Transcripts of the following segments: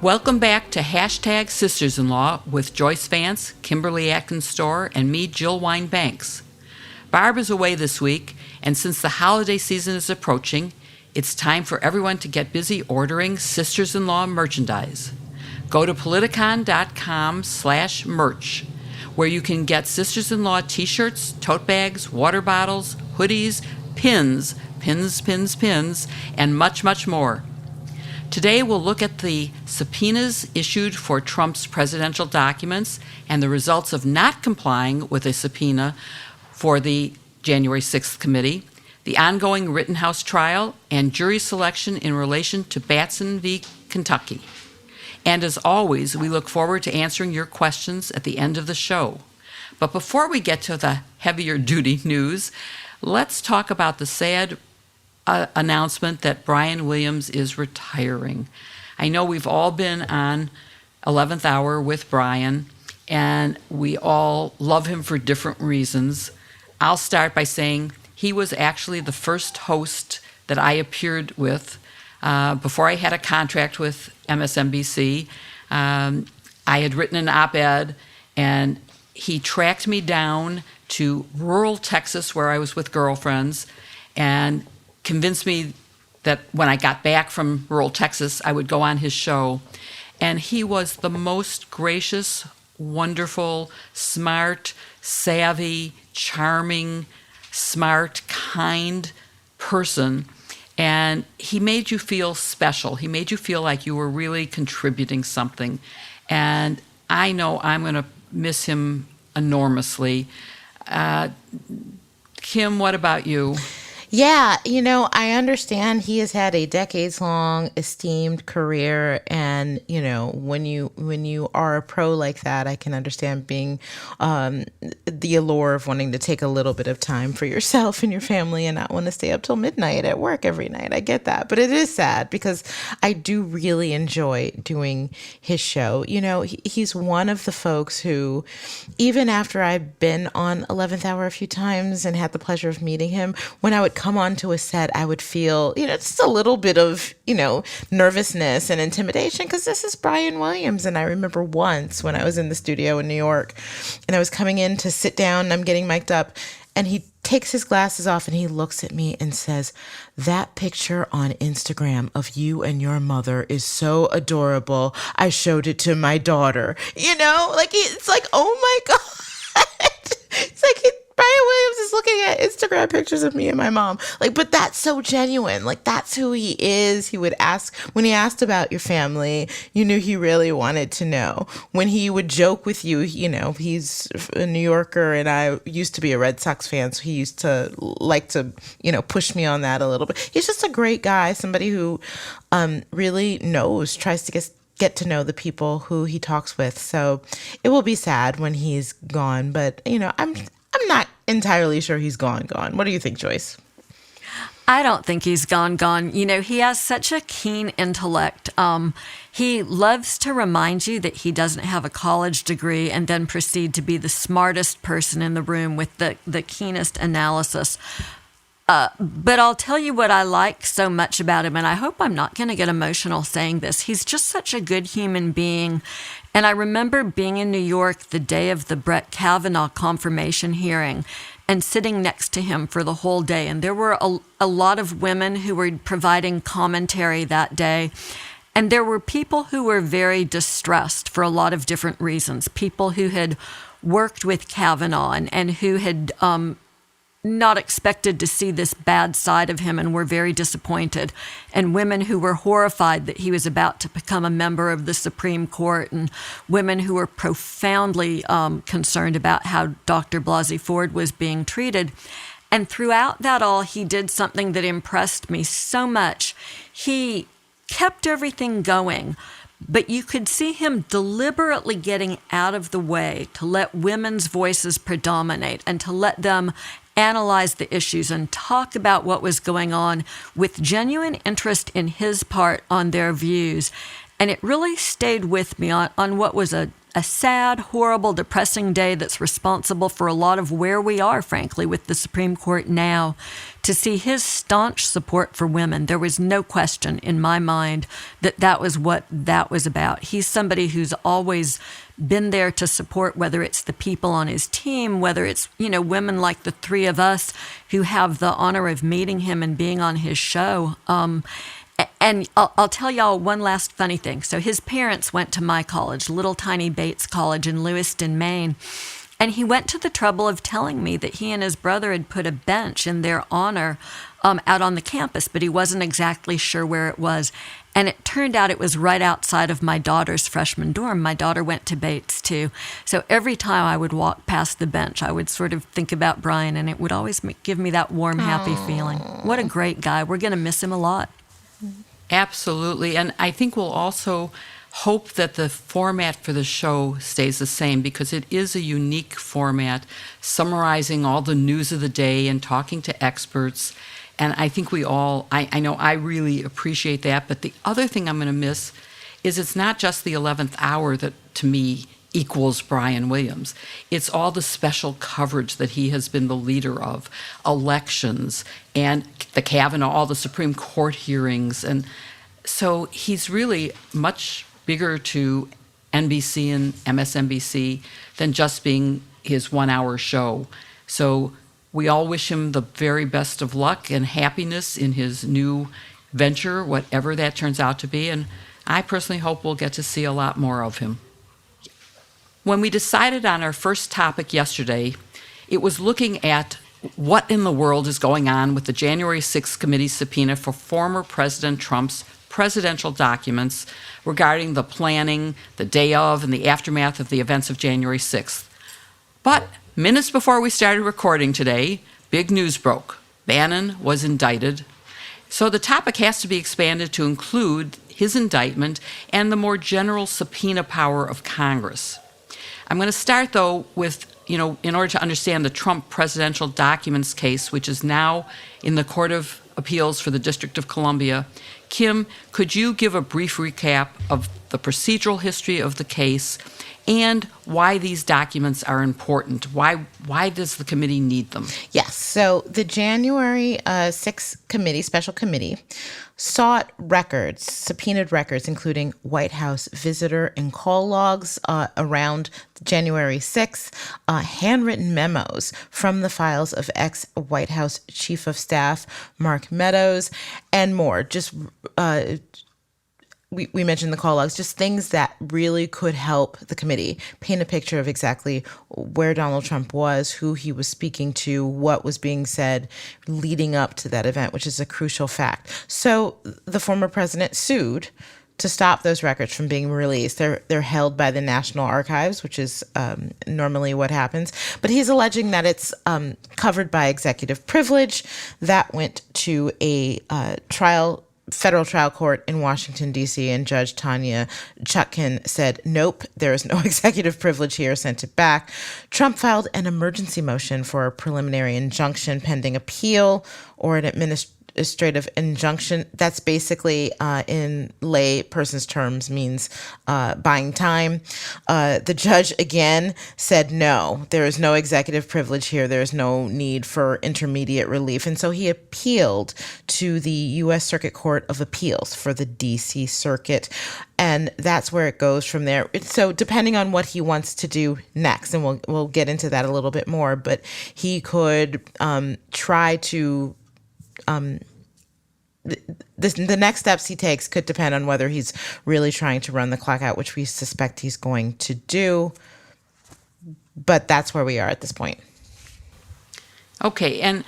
Welcome back to Hashtag Sisters-in-Law with Joyce Vance, Kimberly Atkins Storr, and me, Jill Wine Banks. Barb is away this week, and since the holiday season is approaching, it's time for everyone to get busy ordering Sisters-in-Law merchandise. Go to politicon.com/merch, where you can get Sisters-in-Law t-shirts, tote bags, water bottles, hoodies, pins, and much, much more. Today we'll look at the subpoenas issued for Trump's presidential documents and the results of not complying with a subpoena for the January 6th committee, the ongoing Rittenhouse trial, and jury selection in relation to Batson v. Kentucky. And as always, we look forward to answering your questions at the end of the show. But before we get to the heavier duty news, let's talk about the sad announcement that Brian Williams is retiring. I know we've all been on 11th Hour with Brian, and we all love him for different reasons. I'll start by saying he was actually the first host that I appeared with before I had a contract with MSNBC. I had written an op-ed, and he tracked me down to rural Texas where I was with girlfriends and convinced me that when I got back from rural Texas, I would go on his show. And he was the most gracious, wonderful, smart, savvy, charming, smart, kind person. And he made you feel special. He made you feel like you were really contributing something. And I know I'm going to miss him enormously. Kim, what about you? Yeah, I understand he has had a decades-long esteemed career, and when you are a pro like that, I can understand being the allure of wanting to take a little bit of time for yourself and your family and not want to stay up till midnight at work every night. I get that, but it is sad because I do really enjoy doing his show. He's one of the folks who, even after I've been on 11th Hour a few times and had the pleasure of meeting him, when I would come onto a set, I would feel, just a little bit of, nervousness and intimidation because this is Brian Williams. And I remember once when I was in the studio in New York and I was coming in to sit down and I'm getting mic'd up, and he takes his glasses off and he looks at me and says, "That picture on Instagram of you and your mother is so adorable. I showed it to my daughter." It's like, oh my God. It's like Brian Williams is looking at Instagram pictures of me and my mom. But that's so genuine. That's who he is. He would ask, when he asked about your family, you knew he really wanted to know. When he would joke with you, he's a New Yorker and I used to be a Red Sox fan, so he used to like to, push me on that a little bit. He's just a great guy, somebody who really tries to get to know the people who he talks with. So it will be sad when he's gone, but I'm not entirely sure he's gone. What do you think, Joyce? I don't think he's gone. He has such a keen intellect. He loves to remind you that he doesn't have a college degree and then proceed to be the smartest person in the room with the keenest analysis. But I'll tell you what I like so much about him, and I hope I'm not going to get emotional saying this. He's just such a good human being. And I remember being in New York the day of the Brett Kavanaugh confirmation hearing and sitting next to him for the whole day. And there were a lot of women who were providing commentary that day. And there were people who were very distressed for a lot of different reasons. People who had worked with Kavanaugh and who had not expected to see this bad side of him and were very disappointed, and women who were horrified that he was about to become a member of the Supreme Court, and women who were profoundly concerned about how Dr. Blasey Ford was being treated. And throughout that all, he did something that impressed me so much. He kept everything going, but you could see him deliberately getting out of the way to let women's voices predominate and to let them analyze the issues and talk about what was going on with genuine interest in his part on their views. And it really stayed with me on what was a a sad, horrible, depressing day that's responsible for a lot of where we are, frankly, with the Supreme Court now, to see his staunch support for women. There was no question in my mind that that was what that was about. He's somebody who's always been there to support, whether it's the people on his team, whether it's, women like the three of us who have the honor of meeting him and being on his show. And I'll tell y'all one last funny thing. So his parents went to my college, little tiny Bates College in Lewiston, Maine. And he went to the trouble of telling me that he and his brother had put a bench in their honor out on the campus, but he wasn't exactly sure where it was. And it turned out it was right outside of my daughter's freshman dorm. My daughter went to Bates, too. So every time I would walk past the bench, I would sort of think about Brian, and it would always give me that warm, happy feeling. What a great guy. We're going to miss him a lot. Absolutely. And I think we'll also hope that the format for the show stays the same, because it is a unique format, summarizing all the news of the day and talking to experts. And I think we all, I know I really appreciate that. But the other thing I'm going to miss is it's not just the 11th hour that, to me, equals Brian Williams. It's all the special coverage that he has been the leader of, elections and the Kavanaugh, all the Supreme Court hearings. And so he's really much bigger to NBC and MSNBC than just being his 1 hour show. So we all wish him the very best of luck and happiness in his new venture, whatever that turns out to be. And I personally hope we'll get to see a lot more of him. When we decided on our first topic yesterday, it was looking at what in the world is going on with the January 6th committee subpoena for former President Trump's presidential documents regarding the planning, the day of, and the aftermath of the events of January 6th. But minutes before we started recording today, big news broke. Bannon was indicted. So the topic has to be expanded to include his indictment and the more general subpoena power of Congress. I'm going to start, though, with, in order to understand the Trump presidential documents case, which is now in the Court of Appeals for the District of Columbia. Kim, could you give a brief recap of the procedural history of the case and why these documents are important? Why does the committee need them? Yes. So the January 6th committee, special committee, sought records, subpoenaed records, including White House visitor and call logs around January 6th, handwritten memos from the files of ex-White House Chief of Staff Mark Meadows, and more. Just we mentioned the call logs, just things that really could help the committee paint a picture of exactly where Donald Trump was, who he was speaking to, what was being said leading up to that event, which is a crucial fact. So the former president sued to stop those records from being released. They're held by the National Archives, which is normally what happens. But he's alleging that it's covered by executive privilege. That went to a federal trial court in Washington, D.C., and Judge Tanya Chutkan said, nope, there is no executive privilege here, sent it back. Trump filed an emergency motion for a preliminary injunction pending appeal, or an administrative injunction. That's basically, in lay person's terms, means buying time. The judge again said, no, there is no executive privilege here. There is no need for intermediate relief. And so he appealed to the U.S. Circuit Court of Appeals for the D.C. Circuit. And that's where it goes from there. So depending on what he wants to do next, and we'll get into that a little bit more, but he could try to the next steps he takes could depend on whether he's really trying to run the clock out, which we suspect he's going to do. But that's where we are at this point. Okay, and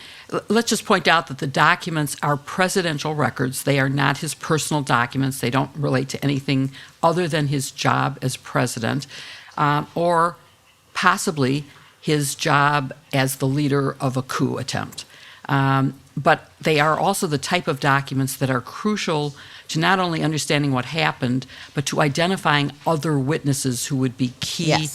let's just point out that the documents are presidential records. They are not his personal documents. They don't relate to anything other than his job as president, or possibly his job as the leader of a coup attempt. But they are also the type of documents that are crucial to not only understanding what happened, but to identifying other witnesses who would be key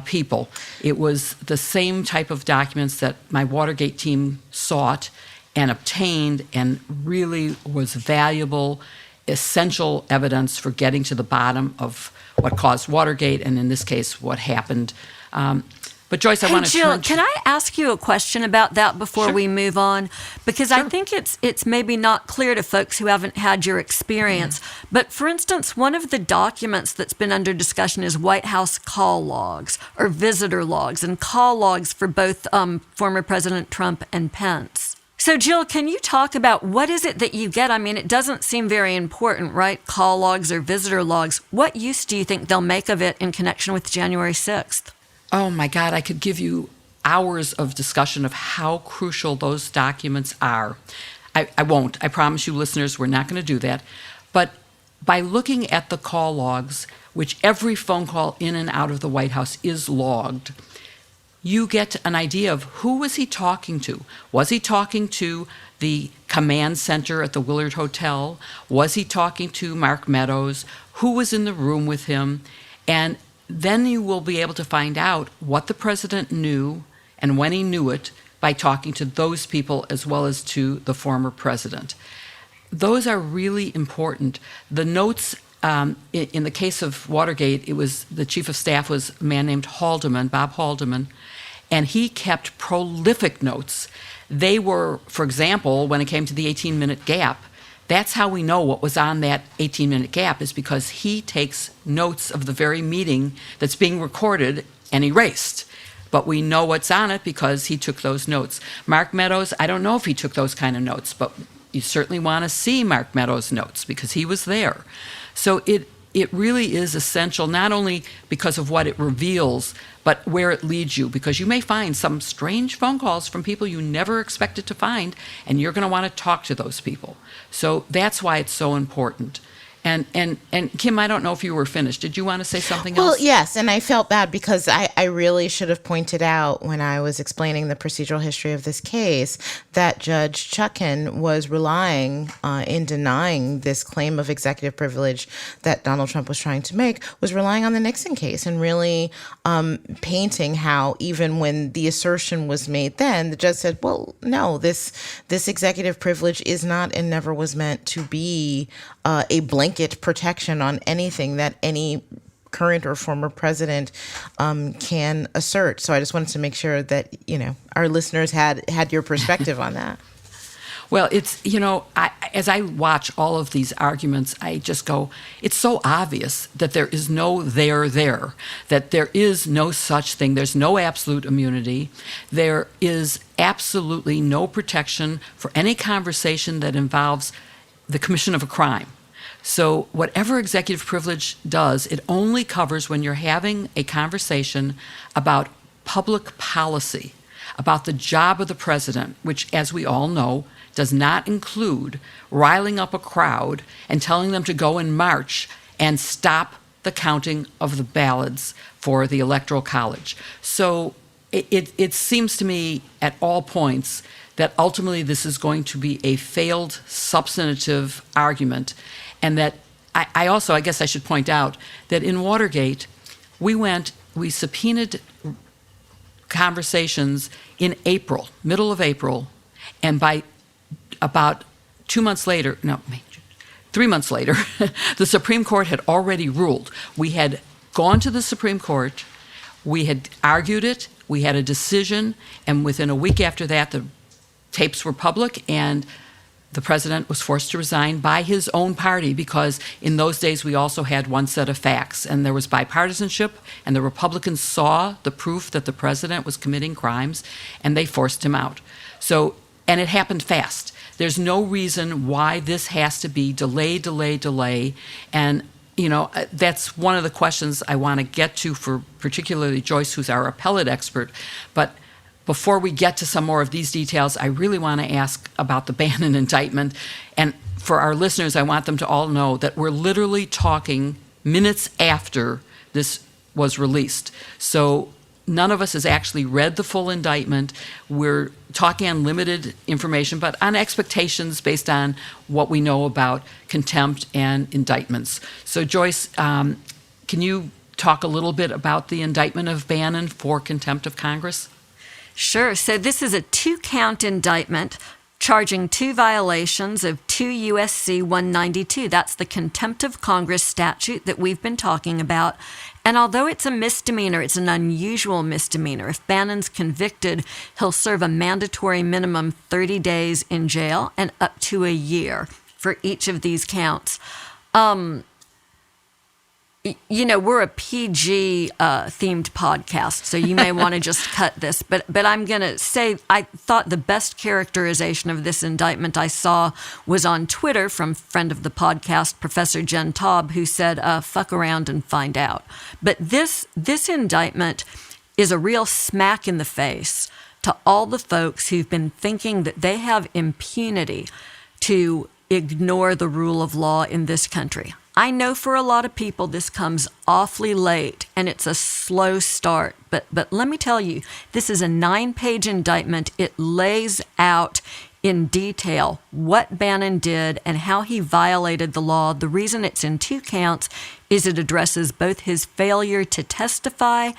people. It was the same type of documents that my Watergate team sought and obtained, and really was valuable essential evidence for getting to the bottom of what caused Watergate, and in this case, what happened. But Joyce, I want to Jill, turn to... can I ask you a question about that before Sure. we move on? Because I think it's maybe not clear to folks who haven't had your experience. But for instance, one of the documents that's been under discussion is White House call logs or visitor logs, and call logs for both former President Trump and Pence. So, Jill, can you talk about what is it that you get? I mean, it doesn't seem very important, right? Call logs or visitor logs. What use do you think they'll make of it in connection with January 6th? Oh my God, I could give you hours of discussion of how crucial those documents are. I won't. I promise you, listeners, we're not going to do that. But by looking at the call logs, which every phone call in and out of the White House is logged, you get an idea of who was he talking to. Was he talking to the command center at the Willard Hotel? Was he talking to Mark Meadows? Who was in the room with him? And then you will be able to find out what the president knew and when he knew it by talking to those people as well as to the former president. Those are really important. The notes, in the case of Watergate, it was the chief of staff was a man named Haldeman, Bob Haldeman, and he kept prolific notes. They were, for example, when it came to the 18-minute gap, that's how we know what was on that 18-minute gap, is because he takes notes of the very meeting that's being recorded and erased. But we know what's on it because he took those notes. Mark Meadows, I don't know if he took those kind of notes, but you certainly want to see Mark Meadows' notes because he was there. So it really is essential, not only because of what it reveals, but where it leads you, because you may find some strange phone calls from people you never expected to find, and you're going to want to talk to those people. So that's why it's so important. And Kim, I don't know if you were finished. Did you want to say something else? Well, yes, and I felt bad because I really should have pointed out when I was explaining the procedural history of this case that Judge Chutkan was relying in denying this claim of executive privilege that Donald Trump was trying to make, was relying on the Nixon case and really painting how even when the assertion was made then, the judge said, well, no, this executive privilege is not and never was meant to be a blanket protection on anything that any current or former president can assert. So I just wanted to make sure that, our listeners had your perspective on that. Well, it's, as I watch all of these arguments, I just go, it's so obvious that there is no there, that there is no such thing. There's no absolute immunity. There is absolutely no protection for any conversation that involves the commission of a crime. So whatever executive privilege does, it only covers when you're having a conversation about public policy, about the job of the president, which, as we all know, does not include riling up a crowd and telling them to go and march and stop the counting of the ballots for the Electoral College. So it seems to me at all points that ultimately this is going to be a failed substantive argument. And that I also, I guess I should point out that in Watergate, we subpoenaed conversations in April, middle of April, and by about 3 months later, the Supreme Court had already ruled. We had gone to the Supreme Court, we had argued it, we had a decision, and within a week after that, the tapes were public, and the president was forced to resign by his own party because in those days we also had one set of facts, and there was bipartisanship, and the Republicans saw the proof that the president was committing crimes, and they forced him out. So, and it happened fast. There's no reason why this has to be delay. And, that's one of the questions I want to get to for particularly Joyce, who's our appellate expert. But before we get to some more of these details, I really want to ask about the Bannon indictment. And for our listeners, I want them to all know that we're literally talking minutes after this was released. So none of us has actually read the full indictment. We're talking on limited information, but on expectations based on what we know about contempt and indictments. So Joyce, can you talk a little bit about the indictment of Bannon for contempt of Congress? Sure. So this is a 2-count indictment charging 2 violations of 2 U.S.C. 192. That's the contempt of Congress statute that we've been talking about. And although it's a misdemeanor, it's an unusual misdemeanor. If Bannon's convicted, he'll serve a mandatory minimum 30 days in jail and up to a year for each of these counts. We're a PG themed podcast, so you may want to just cut this. But I'm going to say I thought the best characterization of this indictment I saw was on Twitter from friend of the podcast, Professor Jen Taub, who said, fuck around and find out. But this indictment is a real smack in the face to all the folks who've been thinking that they have impunity to ignore the rule of law in this country. I know for a lot of people this comes awfully late and it's a slow start, but let me tell you, this is a 9-page indictment. It lays out in detail what Bannon did and how he violated the law. The reason it's in 2 counts is it addresses both his failure to testify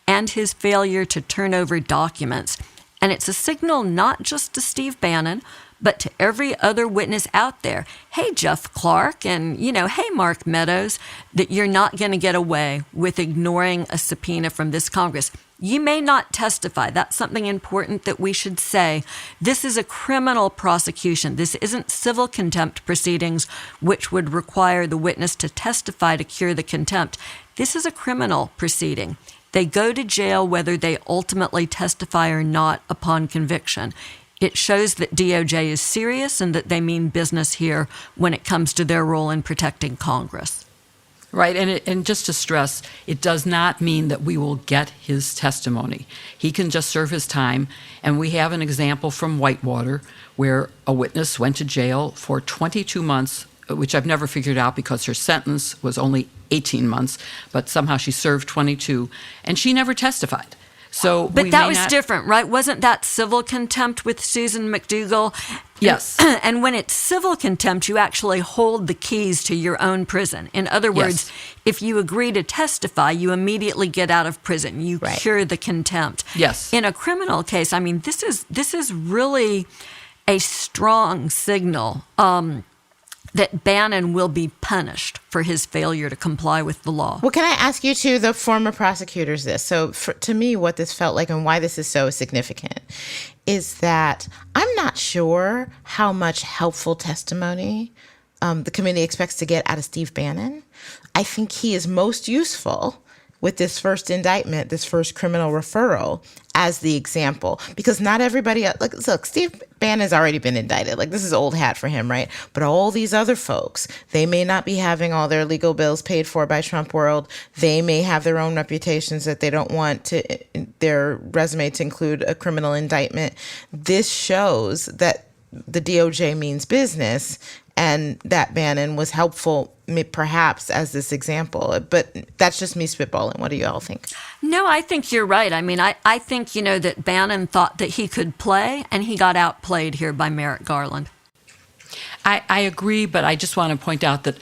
and his failure to turn over documents. And it's a signal not just to Steve Bannon, but to every other witness out there. Hey, Jeff Clark, and, hey, Mark Meadows, that you're not going to get away with ignoring a subpoena from this Congress. You may not testify. That's something important that we should say. This is a criminal prosecution. This isn't civil contempt proceedings, which would require the witness to testify to cure the contempt. This is a criminal proceeding. They go to jail whether they ultimately testify or not upon conviction. It shows that DOJ is serious and that they mean business here when it comes to their role in protecting Congress. Right, and just to stress, it does not mean that we will get his testimony. He can just serve his time, and we have an example from Whitewater where a witness went to jail for 22 months, which I've never figured out because her sentence was only 18 months, but somehow she served 22, and she never testified. But that was different, right? Wasn't that civil contempt with Susan McDougal? Yes. And when it's civil contempt, you actually hold the keys to your own prison. In other words, if you agree to testify, you immediately get out of prison. You cure the contempt. Yes. In a criminal case, I mean, this is really a strong signal that Bannon will be punished for his failure to comply with the law. Well, can I ask you to the former prosecutors this? So to me, what this felt like and why this is so significant is that I'm not sure how much helpful testimony the committee expects to get out of Steve Bannon. I think he is most useful with this first indictment, this first criminal referral, as the example. Because not everybody, look, Steve Bannon's already been indicted. This is old hat for him, right? But all these other folks, they may not be having all their legal bills paid for by Trump World. They may have their own reputations that they don't want their resume to include a criminal indictment. This shows that the DOJ means business and that Bannon was helpful perhaps as this example. But that's just me spitballing. What do you all think? No, I think you're right. I mean, I think, that Bannon thought that he could play, and he got outplayed here by Merrick Garland. I agree, but I just want to point out that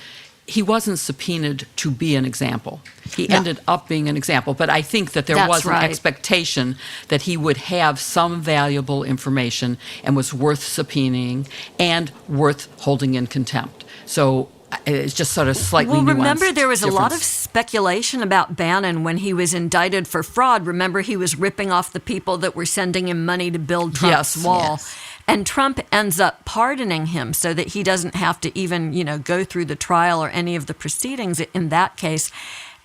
he wasn't subpoenaed to be an example. He ended up being an example, but I think that there was an expectation that he would have some valuable information and was worth subpoenaing and worth holding in contempt. So it's just sort of slightly nuanced. Well, remember there was difference. A lot of speculation about Bannon when he was indicted for fraud. Remember he was ripping off the people that were sending him money to build Trump's wall. Yes. And Trump ends up pardoning him so that he doesn't have to even, go through the trial or any of the proceedings in that case.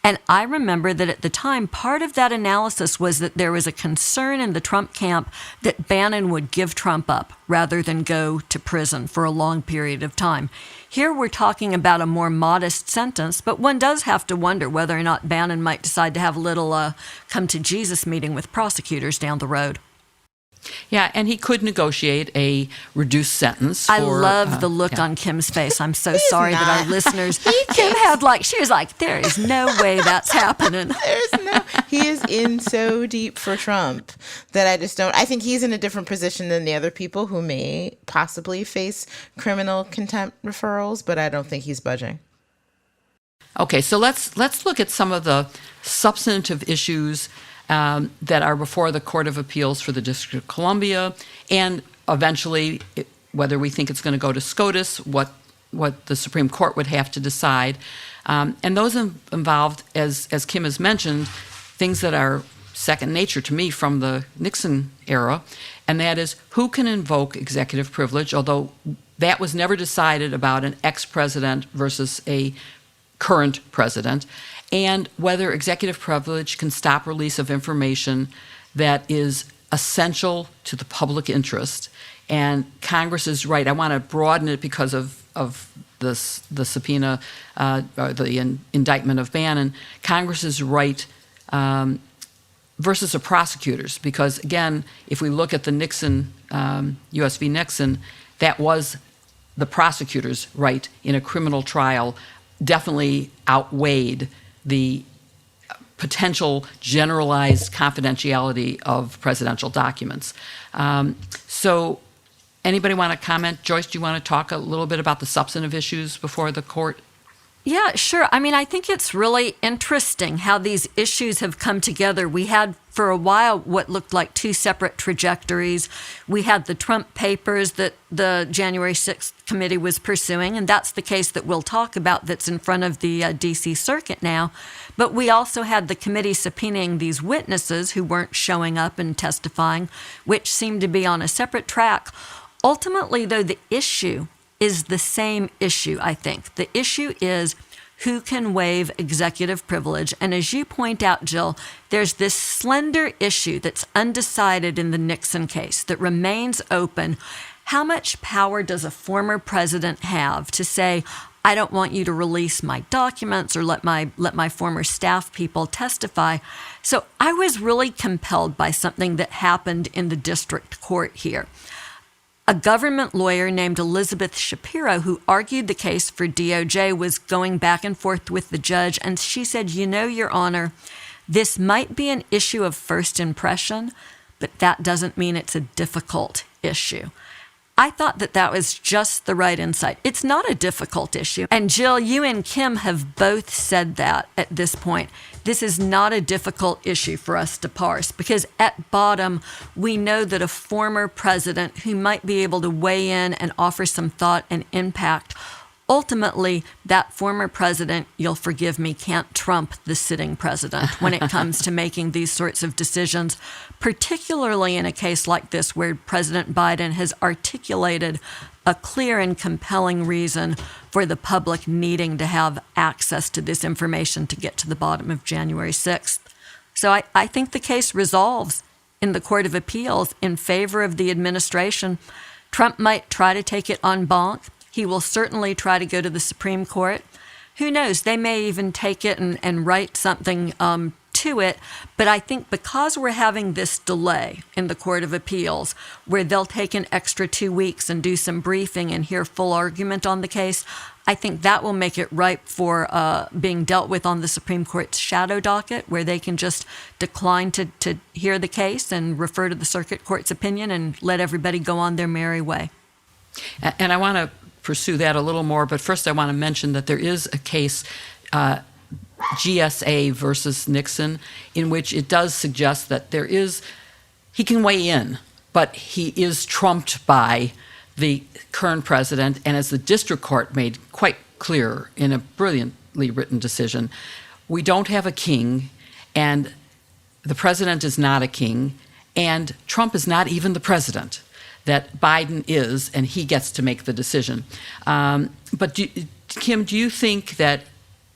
And I remember that at the time, part of that analysis was that there was a concern in the Trump camp that Bannon would give Trump up rather than go to prison for a long period of time. Here we're talking about a more modest sentence, but one does have to wonder whether or not Bannon might decide to have a little come to Jesus meeting with prosecutors down the road. Yeah, and he could negotiate a reduced sentence. I love the look on Kim's face. I'm so sorry that our listeners. Kim she was like, there is no way that's happening. He is in so deep for Trump that I think he's in a different position than the other people who may possibly face criminal contempt referrals, but I don't think he's budging. Okay, so let's look at some of the substantive issues that are before the Court of Appeals for the District of Columbia, and eventually, whether we think it's going to go to SCOTUS, what the Supreme Court would have to decide. And those involved, as Kim has mentioned, things that are second nature to me from the Nixon era, and that is who can invoke executive privilege, although that was never decided about an ex-president versus a current president, and whether executive privilege can stop release of information that is essential to the public interest. And Congress is right. I want to broaden it because of the subpoena, or the indictment of Bannon. Congress is right versus the prosecutors, because again, if we look at the Nixon, U.S. v. Nixon, that was the prosecutor's right in a criminal trial, definitely outweighed the potential generalized confidentiality of presidential documents. So anybody want to comment? Joyce, do you want to talk a little bit about the substantive issues before the court? Yeah, sure. I mean, I think it's really interesting how these issues have come together. We had for a while what looked like two separate trajectories. We had the Trump papers that the January 6th committee was pursuing, and that's the case that we'll talk about that's in front of the D.C. Circuit now. But we also had the committee subpoenaing these witnesses who weren't showing up and testifying, which seemed to be on a separate track. Ultimately, though, the issue is the same issue, I think. The issue is who can waive executive privilege. And as you point out, Jill, there's this slender issue that's undecided in the Nixon case that remains open. How much power does a former president have to say, I don't want you to release my documents or let my former staff people testify? So I was really compelled by something that happened in the district court here. A government lawyer named Elizabeth Shapiro, who argued the case for DOJ, was going back and forth with the judge, and she said, Your Honor, this might be an issue of first impression, but that doesn't mean it's a difficult issue. I thought that was just the right insight. It's not a difficult issue. And Jill, you and Kim have both said that at this point. This is not a difficult issue for us to parse, because at bottom, we know that a former president who might be able to weigh in and offer some thought and impact, ultimately, that former president, you'll forgive me, can't trump the sitting president when it comes to making these sorts of decisions, particularly in a case like this where President Biden has articulated a clear and compelling reason for the public needing to have access to this information to get to the bottom of January 6th. So I think the case resolves in the Court of Appeals in favor of the administration. Trump might try to take it en banc. He will certainly try to go to the Supreme Court. Who knows? They may even take it and write something to it. But I think because we're having this delay in the Court of Appeals, where they'll take an extra 2 weeks and do some briefing and hear full argument on the case, I think that will make it ripe for being dealt with on the Supreme Court's shadow docket, where they can just decline to hear the case and refer to the Circuit Court's opinion and let everybody go on their merry way. And I want to pursue that a little more, but first I want to mention that there is a case, GSA versus Nixon, in which it does suggest that he can weigh in, but he is trumped by the current president. And as the district court made quite clear in a brilliantly written decision, we don't have a king, and the president is not a king, and Trump is not even the president, that Biden is, and he gets to make the decision. But Kim, do you think that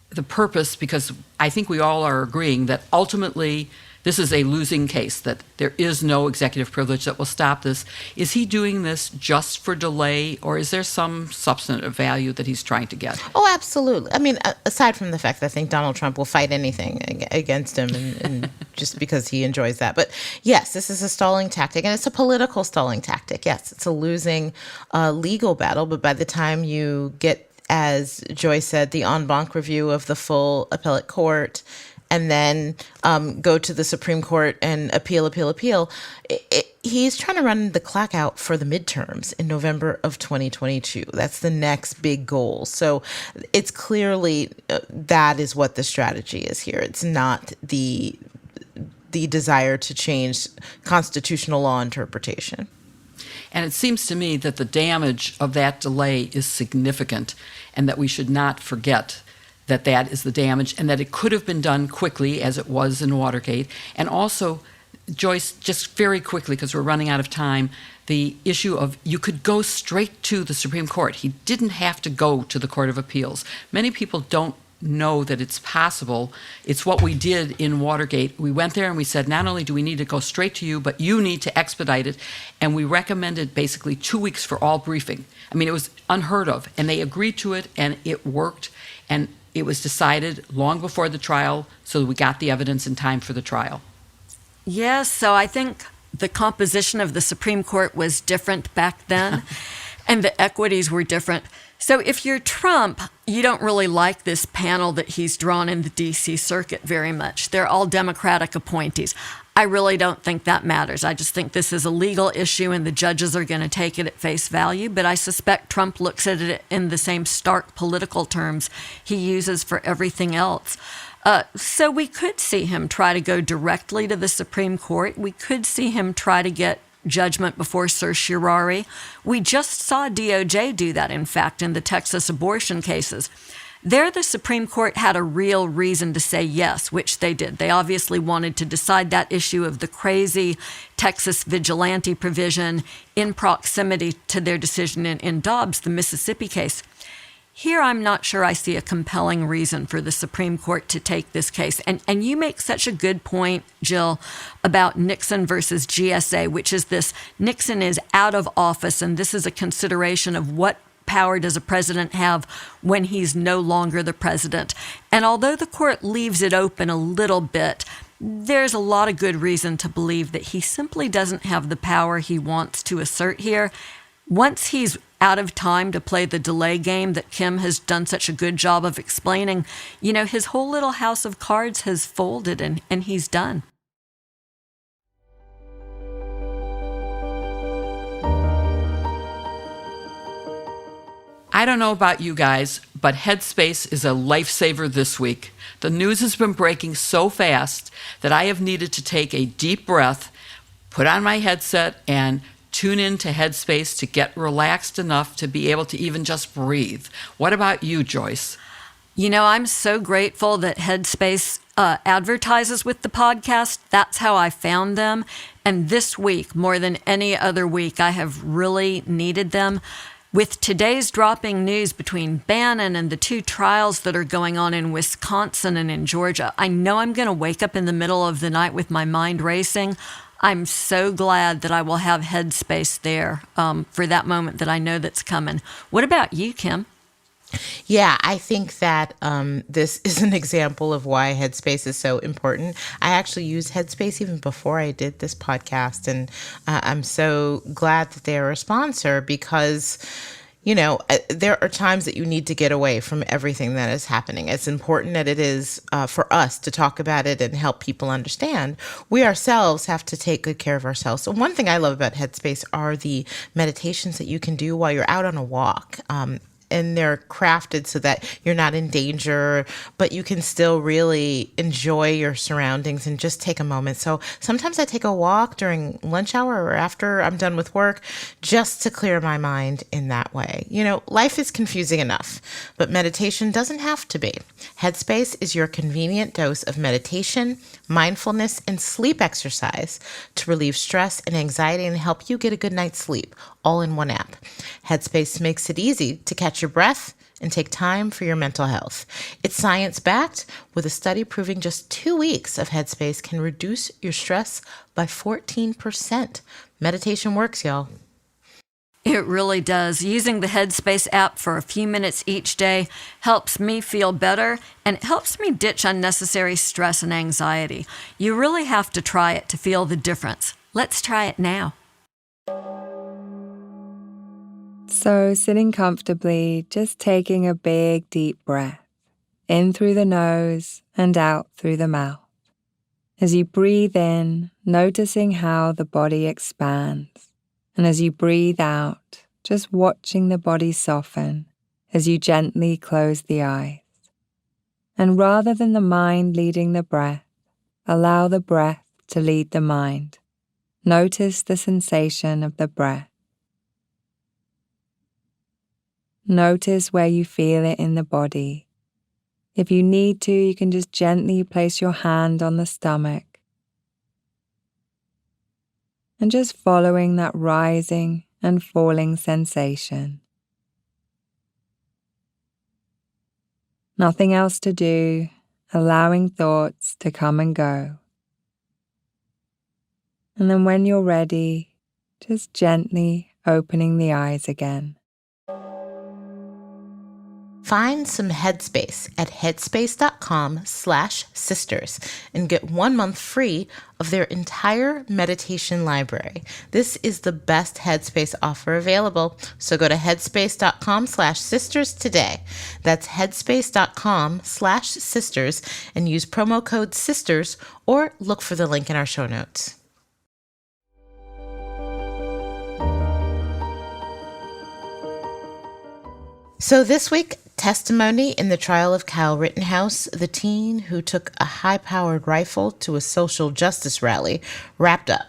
the purpose, because I think we all are agreeing that ultimately this is a losing case, that there is no executive privilege that will stop this, is he doing this just for delay, or is there some substantive value that he's trying to get? Oh, absolutely. I mean, aside from the fact that I think Donald Trump will fight anything against him and just because he enjoys that. But yes, this is a stalling tactic, and it's a political stalling tactic. Yes, it's a losing legal battle, but by the time you get, as Joy said, the en banc review of the full appellate court, and then go to the Supreme Court and appeal. He's trying to run the clock out for the midterms in November of 2022. That's the next big goal. So it's clearly that is what the strategy is here. It's not the desire to change constitutional law interpretation. And it seems to me that the damage of that delay is significant, and that we should not forget that that is the damage, and that it could have been done quickly, as it was in Watergate. And also, Joyce, just very quickly, because we're running out of time, the issue of you could go straight to the Supreme Court. He didn't have to go to the Court of Appeals. Many people don't know that it's possible. It's what we did in Watergate. We went there and we said, not only do we need to go straight to you, but you need to expedite it. And we recommended basically 2 weeks for all briefing. I mean, it was unheard of. And they agreed to it, and it worked. And it was decided long before the trial, so we got the evidence in time for the trial. Yes, so I think the composition of the Supreme Court was different back then, and the equities were different. So if you're Trump, you don't really like this panel that he's drawn in the D.C. Circuit very much. They're all Democratic appointees. I really don't think that matters. I just think this is a legal issue and the judges are going to take it at face value. But I suspect Trump looks at it in the same stark political terms he uses for everything else. So we could see him try to go directly to the Supreme Court. We could see him try to get judgment before certiorari. We just saw DOJ do that, in fact, in the Texas abortion cases. There, the Supreme Court had a real reason to say yes, which they did. They obviously wanted to decide that issue of the crazy Texas vigilante provision in proximity to their decision in Dobbs, the Mississippi case. Here, I'm not sure I see a compelling reason for the Supreme Court to take this case. And you make such a good point, Jill, about Nixon versus GSA, which is this: Nixon is out of office, and this is a consideration of what power does a president have when he's no longer the president. And although the court leaves it open a little bit, there's a lot of good reason to believe that he simply doesn't have the power he wants to assert here. Once he's out of time to play the delay game that Kim has done such a good job of explaining, his whole little house of cards has folded and he's done. I don't know about you guys, but Headspace is a lifesaver this week. The news has been breaking so fast that I have needed to take a deep breath, put on my headset, and tune in to Headspace to get relaxed enough to be able to even just breathe. What about you, Joyce? I'm so grateful that Headspace advertises with the podcast. That's how I found them. And this week, more than any other week, I have really needed them. With today's dropping news between Bannon and the 2 trials that are going on in Wisconsin and in Georgia, I know I'm going to wake up in the middle of the night with my mind racing. I'm so glad that I will have Headspace there for that moment that I know that's coming. What about you, Kim? Yeah, I think that this is an example of why Headspace is so important. I actually used Headspace even before I did this podcast, and I'm so glad that they're a sponsor because there are times that you need to get away from everything that is happening. As important that it is for us to talk about it and help people understand, we ourselves have to take good care of ourselves. So one thing I love about Headspace are the meditations that you can do while you're out on a walk. And they're crafted so that you're not in danger, but you can still really enjoy your surroundings and just take a moment. So sometimes I take a walk during lunch hour or after I'm done with work just to clear my mind in that way. Life is confusing enough, but meditation doesn't have to be. Headspace is your convenient dose of meditation, mindfulness, and sleep exercise to relieve stress and anxiety and help you get a good night's sleep, all in one app. Headspace makes it easy to catch your breath and take time for your mental health. It's science-backed with a study proving just 2 weeks of Headspace can reduce your stress by 14%. Meditation works, y'all. It really does. Using the Headspace app for a few minutes each day helps me feel better, and it helps me ditch unnecessary stress and anxiety. You really have to try it to feel the difference. Let's try it now. So sitting comfortably, just taking a big deep breath, in through the nose and out through the mouth. As you breathe in, noticing how the body expands. And as you breathe out, just watching the body soften as you gently close the eyes. And rather than the mind leading the breath, allow the breath to lead the mind. Notice the sensation of the breath Notice where you feel it in the body. If you need to, you can just gently place your hand on the stomach. And just following that rising and falling sensation. Nothing else to do, allowing thoughts to come and go. And then when you're ready, just gently opening the eyes again. Find some headspace at headspace.com/sisters and get 1 month free of their entire meditation library. This is the best Headspace offer available. So go to headspace.com/sisters today. That's headspace.com/sisters and use promo code SISTERS or look for the link in our show notes. So this week, testimony in the trial of Kyle Rittenhouse, the teen who took a high-powered rifle to a social justice rally, wrapped up.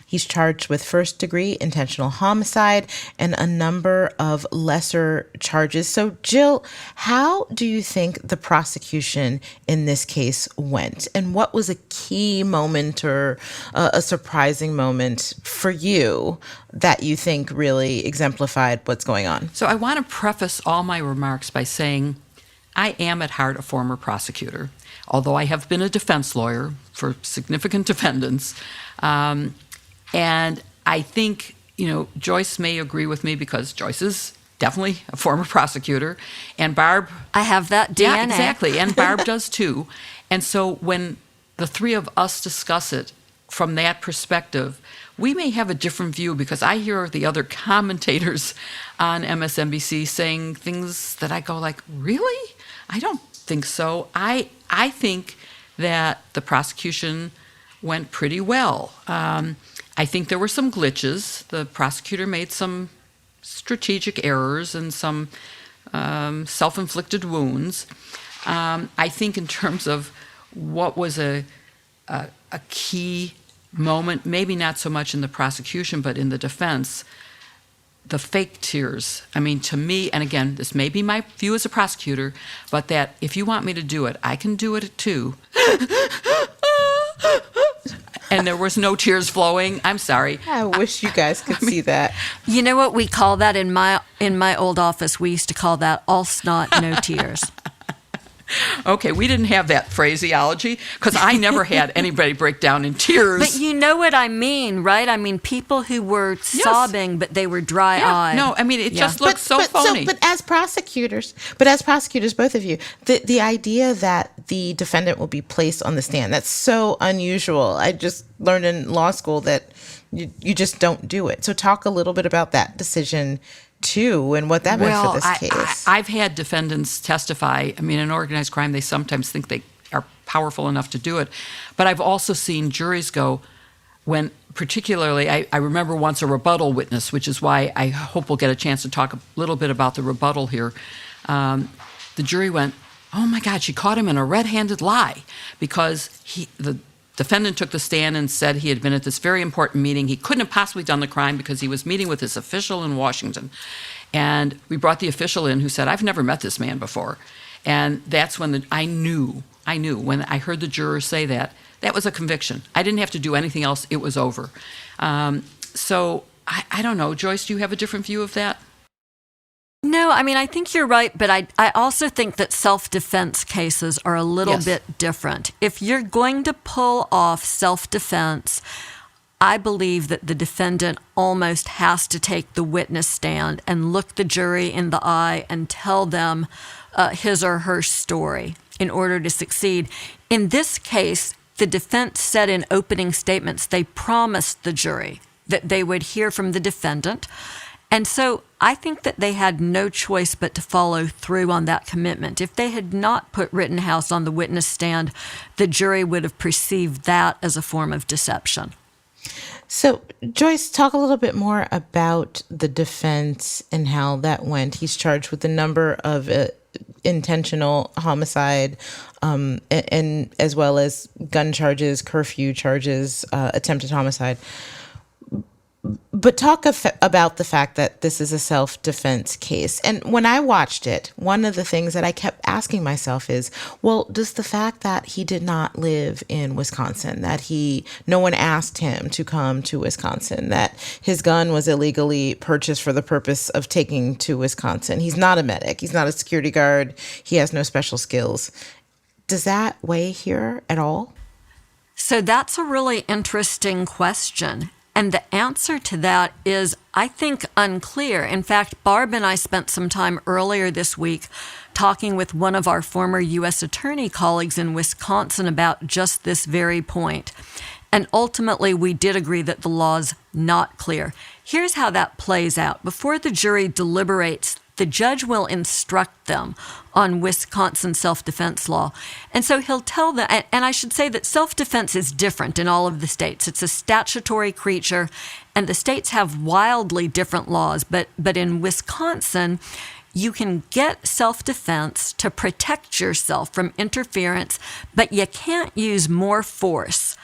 He's charged with first-degree intentional homicide and a number of lesser charges. So, Jill, how do you think the prosecution in this case went? And what was a key moment or a surprising moment for you that you think really exemplified what's going on? So I want to preface all my remarks by saying I am at heart a former prosecutor, although I have been a defense lawyer for significant defendants. And I think, Joyce may agree with me because Joyce is definitely a former prosecutor. And Barb... I have that DNA. Yeah, exactly. And Barb does too. And so when the three of us discuss it from that perspective, we may have a different view because I hear the other commentators on MSNBC saying things that I go like, really? I don't think so. I think that the prosecution went pretty well. I think there were some glitches. The prosecutor made some strategic errors and some self-inflicted wounds. I think in terms of what was a key moment, maybe not so much in the prosecution, but in the defense, the fake tears. I mean, to me, and again, this may be my view as a prosecutor, but that if you want me to do it, I can do it too. And there was no tears flowing. I'm sorry. I wish you guys could see that. You know what we call that in my old office? We used to call that all snot, no tears. Okay, we didn't have that phraseology because I never had anybody break down in tears. But you know what I mean, right? I mean, people who were sobbing, but they were dry-eyed. No, I mean, it just looks so phony. But as prosecutors, both of you, the idea that the defendant will be placed on the stand, that's so unusual. I just learned in law school that you just don't do it. So talk a little bit about that decision too, and what that meant for this case. I've had defendants testify. I mean, in organized crime, they sometimes think they are powerful enough to do it. But I've also seen juries go when, particularly, I remember once a rebuttal witness, which is why I hope we'll get a chance to talk a little bit about the rebuttal here. The jury went, oh my God, she caught him in a red-handed lie because the defendant took the stand and said he had been at this very important meeting. He couldn't have possibly done the crime because he was meeting with this official in Washington. And we brought the official in who said, I've never met this man before. And that's when I knew when I heard the juror say that was a conviction. I didn't have to do anything else. It was over. So I don't know. Joyce, do you have a different view of that? No, I mean, I think you're right, but I also think that self-defense cases are a little bit different. If you're going to pull off self-defense, I believe that the defendant almost has to take the witness stand and look the jury in the eye and tell them his or her story in order to succeed. In this case, the defense said in opening statements they promised the jury that they would hear from the defendant. And so I think that they had no choice but to follow through on that commitment. If they had not put Rittenhouse on the witness stand, the jury would have perceived that as a form of deception. So, Joyce, talk a little bit more about the defense and how that went. He's charged with a number of intentional homicide and as well as gun charges, curfew charges, attempted homicide. But talk about the fact that this is a self-defense case. And when I watched it, one of the things that I kept asking myself is, well, does the fact that he did not live in Wisconsin, that no one asked him to come to Wisconsin, that his gun was illegally purchased for the purpose of taking to Wisconsin, he's not a medic, he's not a security guard, he has no special skills. Does that weigh here at all? So that's a really interesting question. And the answer to that is, I think, unclear. In fact, Barb and I spent some time earlier this week talking with one of our former U.S. attorney colleagues in Wisconsin about just this very point. And ultimately, we did agree that the law's not clear. Here's how that plays out. Before the jury deliberates, the judge will instruct them on Wisconsin self-defense law. And so he'll tell them, and I should say that self-defense is different in all of the states. It's a statutory creature, and the states have wildly different laws. But in Wisconsin, you can get self-defense to protect yourself from interference, but you can't use more force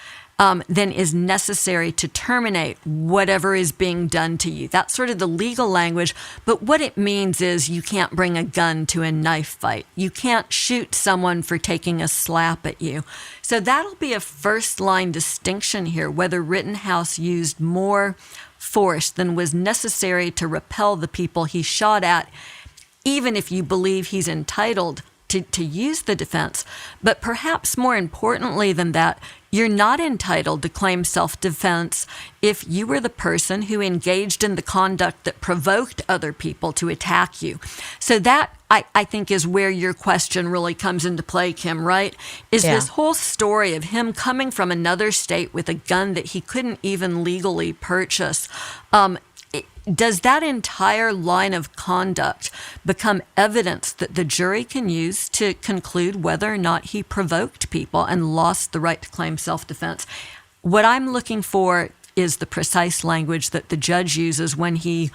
than is necessary to terminate whatever is being done to you. That's sort of the legal language, but what it means is you can't bring a gun to a knife fight. You can't shoot someone for taking a slap at you. So that'll be a first-line distinction here, whether Rittenhouse used more force than was necessary to repel the people he shot at, even if you believe he's entitled to use the defense. But perhaps more importantly than that, you're not entitled to claim self-defense if you were the person who engaged in the conduct that provoked other people to attack you. So that, I think, is where your question really comes into play, Kim, right? Is this whole story of him coming from another state with a gun that he couldn't even legally purchase, does that entire line of conduct become evidence that the jury can use to conclude whether or not he provoked people and lost the right to claim self-defense? What I'm looking for is the precise language that the judge uses when he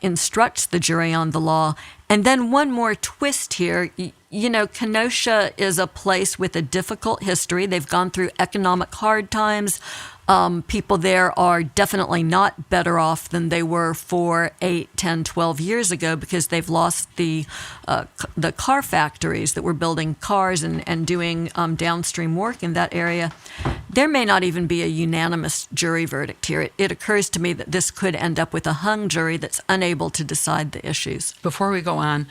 instructs the jury on the law. And then one more twist here. You know, Kenosha is a place with a difficult history. They've gone through economic hard times. People there are definitely not better off than they were 4, 8, 10, 12 years ago because they've lost the car factories that were building cars and doing downstream work in that area. There may not even be a unanimous jury verdict here. It occurs to me that this could end up with a hung jury that's unable to decide the issues. Before we go on,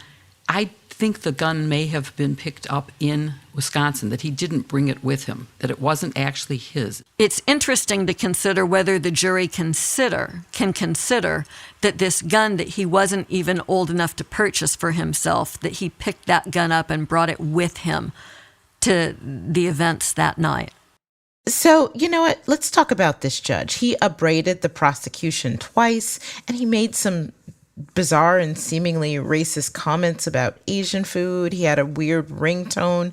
I think the gun may have been picked up in Wisconsin, that he didn't bring it with him, that it wasn't actually his. It's interesting to consider whether the jury can consider that this gun that he wasn't even old enough to purchase for himself, that he picked that gun up and brought it with him to the events that night. So, you know what? Let's talk about this judge. He upbraided the prosecution twice, and he made some bizarre and seemingly racist comments about Asian food. He had a weird ringtone.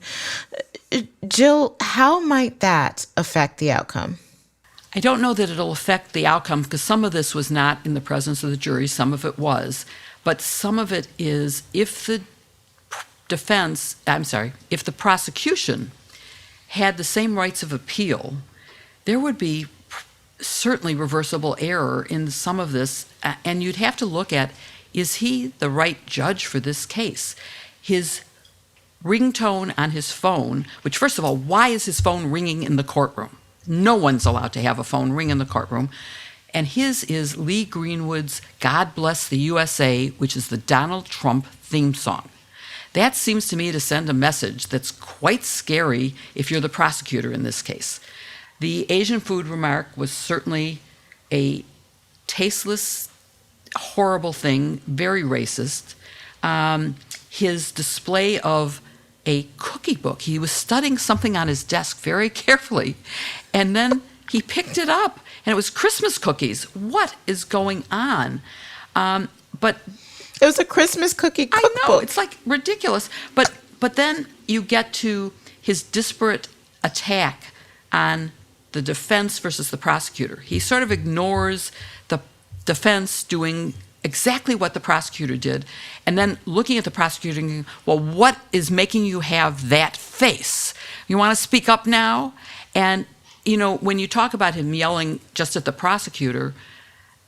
Jill, how might that affect the outcome? I don't know that it'll affect the outcome because some of this was not in the presence of the jury, some of it was. But some of it is if the prosecution had the same rights of appeal, there would be certainly reversible error in some of this, and you'd have to look at, is he the right judge for this case? His ringtone on his phone, which, first of all, why is his phone ringing in the courtroom? No one's allowed to have a phone ring in the courtroom. And his is Lee Greenwood's God Bless the USA, which is the Donald Trump theme song. That seems to me to send a message that's quite scary if you're the prosecutor in this case. The Asian food remark was certainly a tasteless, horrible thing, very racist. His display of a cookie book, he was studying something on his desk very carefully, and then he picked it up, and it was Christmas cookies. What is going on? But it was a Christmas cookie cookbook. I know, it's like ridiculous. But then you get to his disparate attack on the defense versus the prosecutor. He sort of ignores the defense doing exactly what the prosecutor did, and then looking at the prosecutor and going, well, what is making you have that face? You want to speak up now? And, you know, when you talk about him yelling just at the prosecutor,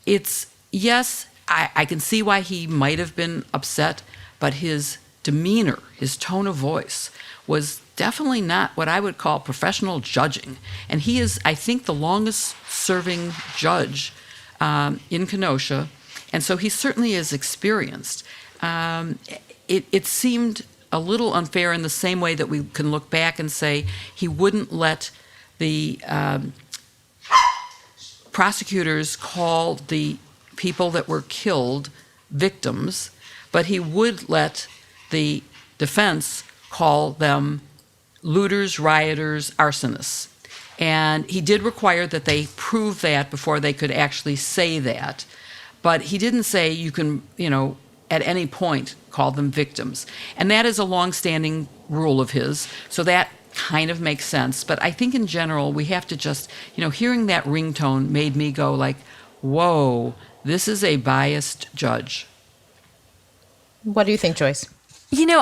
it's, yes, I can see why he might have been upset, but his demeanor, his tone of voice was definitely not what I would call professional judging. And he is, I think, the longest serving judge in Kenosha, and so he certainly is experienced. It seemed a little unfair in the same way that we can look back and say he wouldn't let the prosecutors call the people that were killed victims, but he would let the defense call them looters, rioters, arsonists. And he did require that they prove that before they could actually say that. But he didn't say you can, at any point call them victims. And that is a longstanding rule of his. So that kind of makes sense. But I think in general, we have to just, hearing that ringtone made me go like, whoa, this is a biased judge. What do you think, Joyce?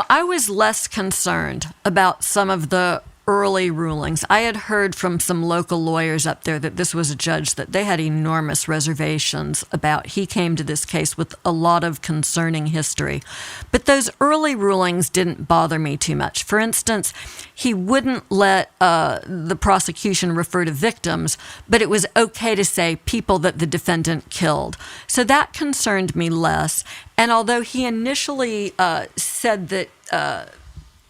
I was less concerned about some of the early rulings. I had heard from some local lawyers up there that this was a judge that they had enormous reservations about. He came to this case with a lot of concerning history. But those early rulings didn't bother me too much. For instance, he wouldn't let the prosecution refer to victims, but it was okay to say people that the defendant killed. So that concerned me less. And although he initially said that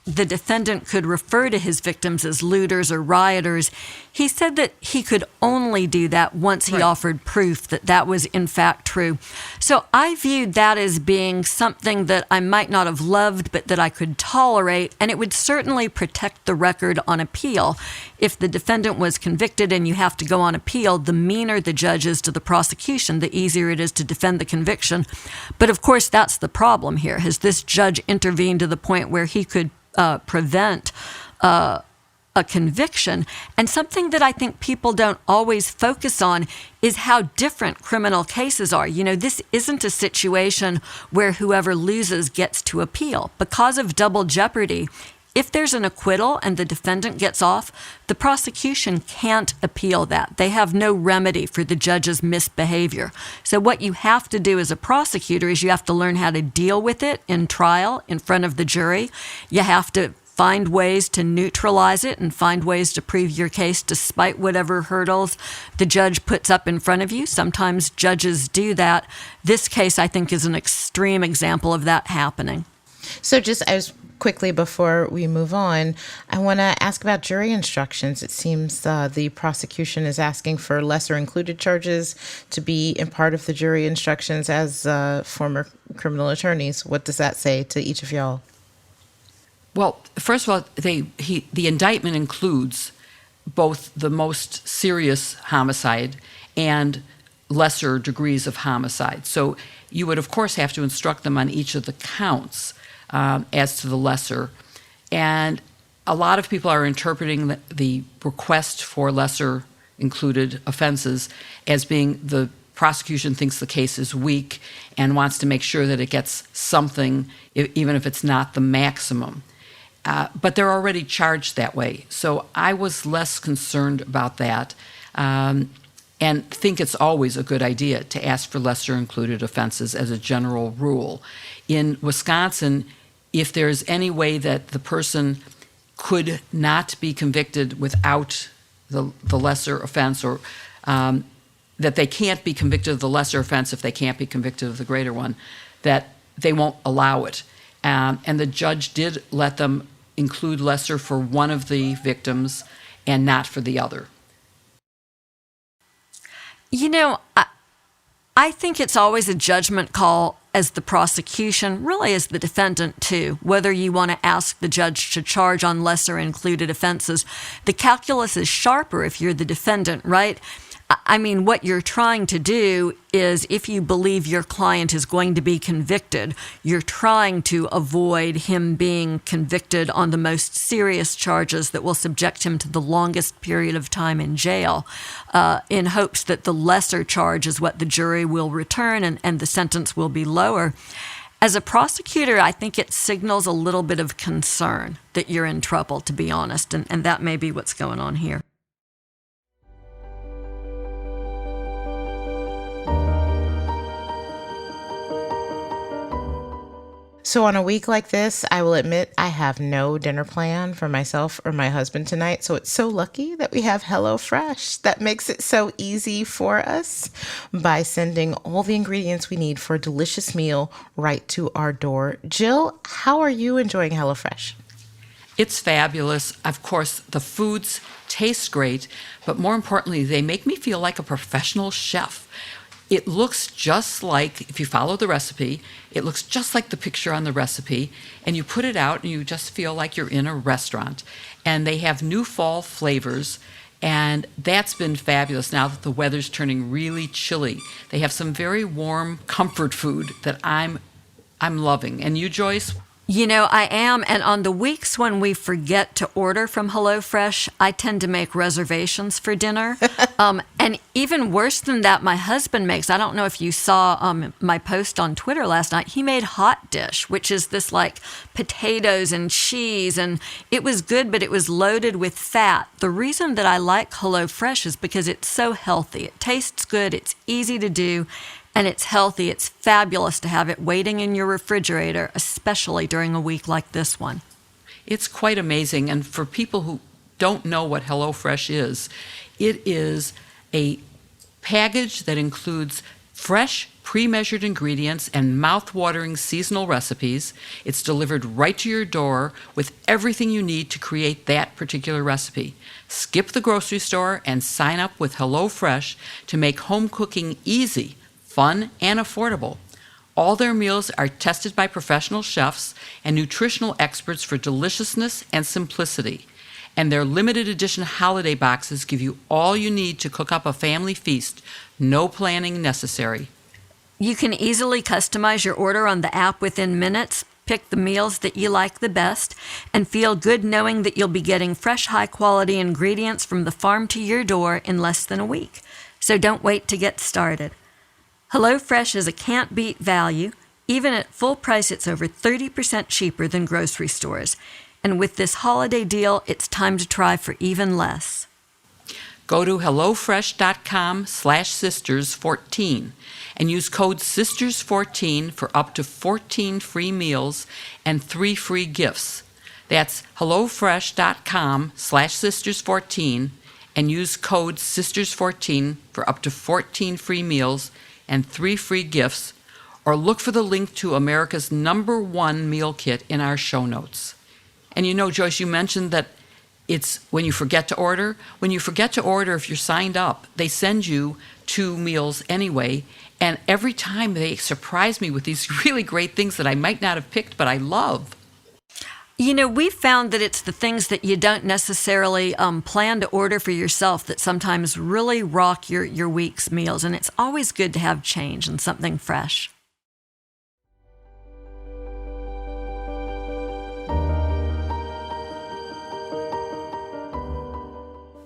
the defendant could refer to his victims as looters or rioters, he said that he could only do that once he offered proof that that was in fact true. So I viewed that as being something that I might not have loved, but that I could tolerate, and it would certainly protect the record on appeal. If the defendant was convicted and you have to go on appeal, the meaner the judge is to the prosecution, the easier it is to defend the conviction. But of course, that's the problem here. Has this judge intervened to the point where he could prevent a conviction? And something that I think people don't always focus on is how different criminal cases are. This isn't a situation where whoever loses gets to appeal. Because of double jeopardy, if there's an acquittal and the defendant gets off, the prosecution can't appeal that. They have no remedy for the judge's misbehavior. So what you have to do as a prosecutor is you have to learn how to deal with it in trial in front of the jury. You have to find ways to neutralize it and find ways to prove your case despite whatever hurdles the judge puts up in front of you. Sometimes judges do that. This case, I think, is an extreme example of that happening. So just as quickly before we move on, I want to ask about jury instructions. It seems the prosecution is asking for lesser included charges to be in part of the jury instructions. As former criminal attorneys, what does that say to each of y'all? Well, first of all, the indictment includes both the most serious homicide and lesser degrees of homicide. So you would, of course, have to instruct them on each of the counts as to the lesser. And a lot of people are interpreting the request for lesser included offenses as being the prosecution thinks the case is weak and wants to make sure that it gets something, even if it's not the maximum. But they're already charged that way. So I was less concerned about that and think it's always a good idea to ask for lesser included offenses as a general rule. In Wisconsin, if there's any way that the person could not be convicted without the lesser offense, or that they can't be convicted of the lesser offense if they can't be convicted of the greater one, that they won't allow it. And the judge did let them include lesser for one of the victims and not for the other. I think it's always a judgment call as the prosecution, really as the defendant too, whether you want to ask the judge to charge on lesser included offenses. The calculus is sharper if you're the defendant, right? I mean, what you're trying to do is, if you believe your client is going to be convicted, you're trying to avoid him being convicted on the most serious charges that will subject him to the longest period of time in jail, in hopes that the lesser charge is what the jury will return and the sentence will be lower. As a prosecutor, I think it signals a little bit of concern that you're in trouble, to be honest, and that may be what's going on here. So on a week like this, I will admit I have no dinner plan for myself or my husband tonight. So it's so lucky that we have HelloFresh that makes it so easy for us by sending all the ingredients we need for a delicious meal right to our door. Jill, how are you enjoying HelloFresh? It's fabulous. Of course, the foods taste great, but more importantly, they make me feel like a professional chef. It looks just like, if you follow the recipe, it looks just like the picture on the recipe, and you put it out and you just feel like you're in a restaurant. And they have new fall flavors, and that's been fabulous now that the weather's turning really chilly. They have some very warm comfort food that I'm loving. And you, Joyce? You know, I am. And on the weeks when we forget to order from HelloFresh, I tend to make reservations for dinner. And even worse than that, my husband makes, I don't know if you saw my post on Twitter last night, he made hot dish, which is this like potatoes and cheese. And it was good, but it was loaded with fat. The reason that I like HelloFresh is because it's so healthy. It tastes good. It's easy to do. And it's healthy. It's fabulous to have it waiting in your refrigerator, especially during a week like this one. It's quite amazing. And for people who don't know what HelloFresh is, it is a package that includes fresh, pre-measured ingredients and mouth-watering seasonal recipes. It's delivered right to your door with everything you need to create that particular recipe. Skip the grocery store and sign up with HelloFresh to make home cooking easy, fun, and affordable. All their meals are tested by professional chefs and nutritional experts for deliciousness and simplicity. And their limited edition holiday boxes give you all you need to cook up a family feast. No planning necessary. You can easily customize your order on the app within minutes, pick the meals that you like the best, and feel good knowing that you'll be getting fresh, high-quality ingredients from the farm to your door in less than a week. So don't wait to get started. HelloFresh is a can't-beat value. Even at full price, it's over 30% cheaper than grocery stores. And with this holiday deal, it's time to try for even less. Go to HelloFresh.com/sisters14 and use code SISTERS14 for up to 14 free meals and 3 free gifts. That's HelloFresh.com/sisters14 and use code SISTERS14 for up to 14 free meals and 3 free gifts, or look for the link to America's #1 meal kit in our show notes. And you know, Joyce, you mentioned that it's when you forget to order. When you forget to order, if you're signed up, they send you 2 meals anyway, and every time they surprise me with these really great things that I might not have picked, but I love. You know, we've found that it's the things that you don't necessarily plan to order for yourself that sometimes really rock your week's meals, and it's always good to have change and something fresh.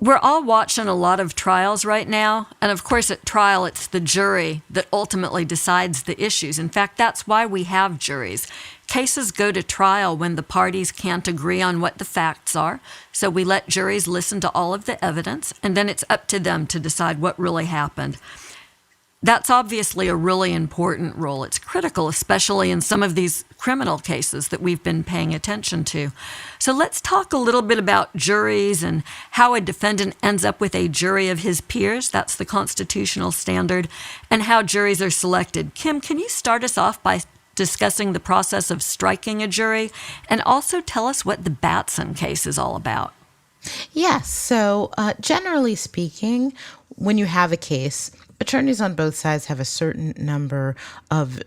We're all watching a lot of trials right now, and of course at trial it's the jury that ultimately decides the issues. In fact, that's why we have juries. Cases go to trial when the parties can't agree on what the facts are, so we let juries listen to all of the evidence, and then it's up to them to decide what really happened. That's obviously a really important role. It's critical, especially in some of these criminal cases that we've been paying attention to. So let's talk a little bit about juries and how a defendant ends up with a jury of his peers. That's the constitutional standard, and how juries are selected. Kim, can you start us off by discussing the process of striking a jury, and also tell us what the Batson case is all about? Yes. So generally speaking, when you have a case, attorneys on both sides have a certain number of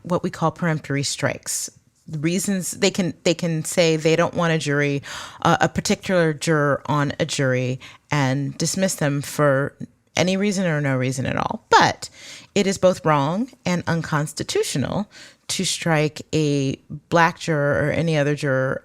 what we call peremptory strikes. The reasons they can say they don't want a particular juror on a jury, and dismiss them for any reason or no reason at all. But it is both wrong and unconstitutional to strike a black juror or any other juror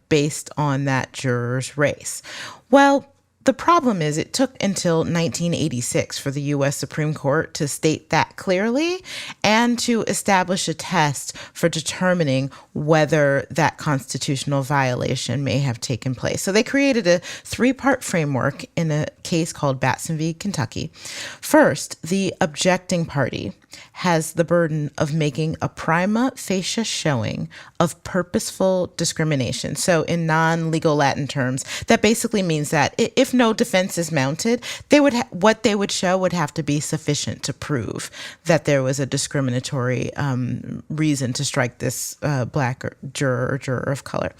based on that juror's race. Well, the problem is it took until 1986 for the U.S. Supreme Court to state that clearly and to establish a test for determining whether that constitutional violation may have taken place. So they created a 3-part framework in a case called Batson v. Kentucky. First, the objecting party has the burden of making a prima facie showing of purposeful discrimination. So in non-legal Latin terms, that basically means that if no defense is mounted, what they would show would have to be sufficient to prove that there was a discriminatory reason to strike this black juror or juror of color.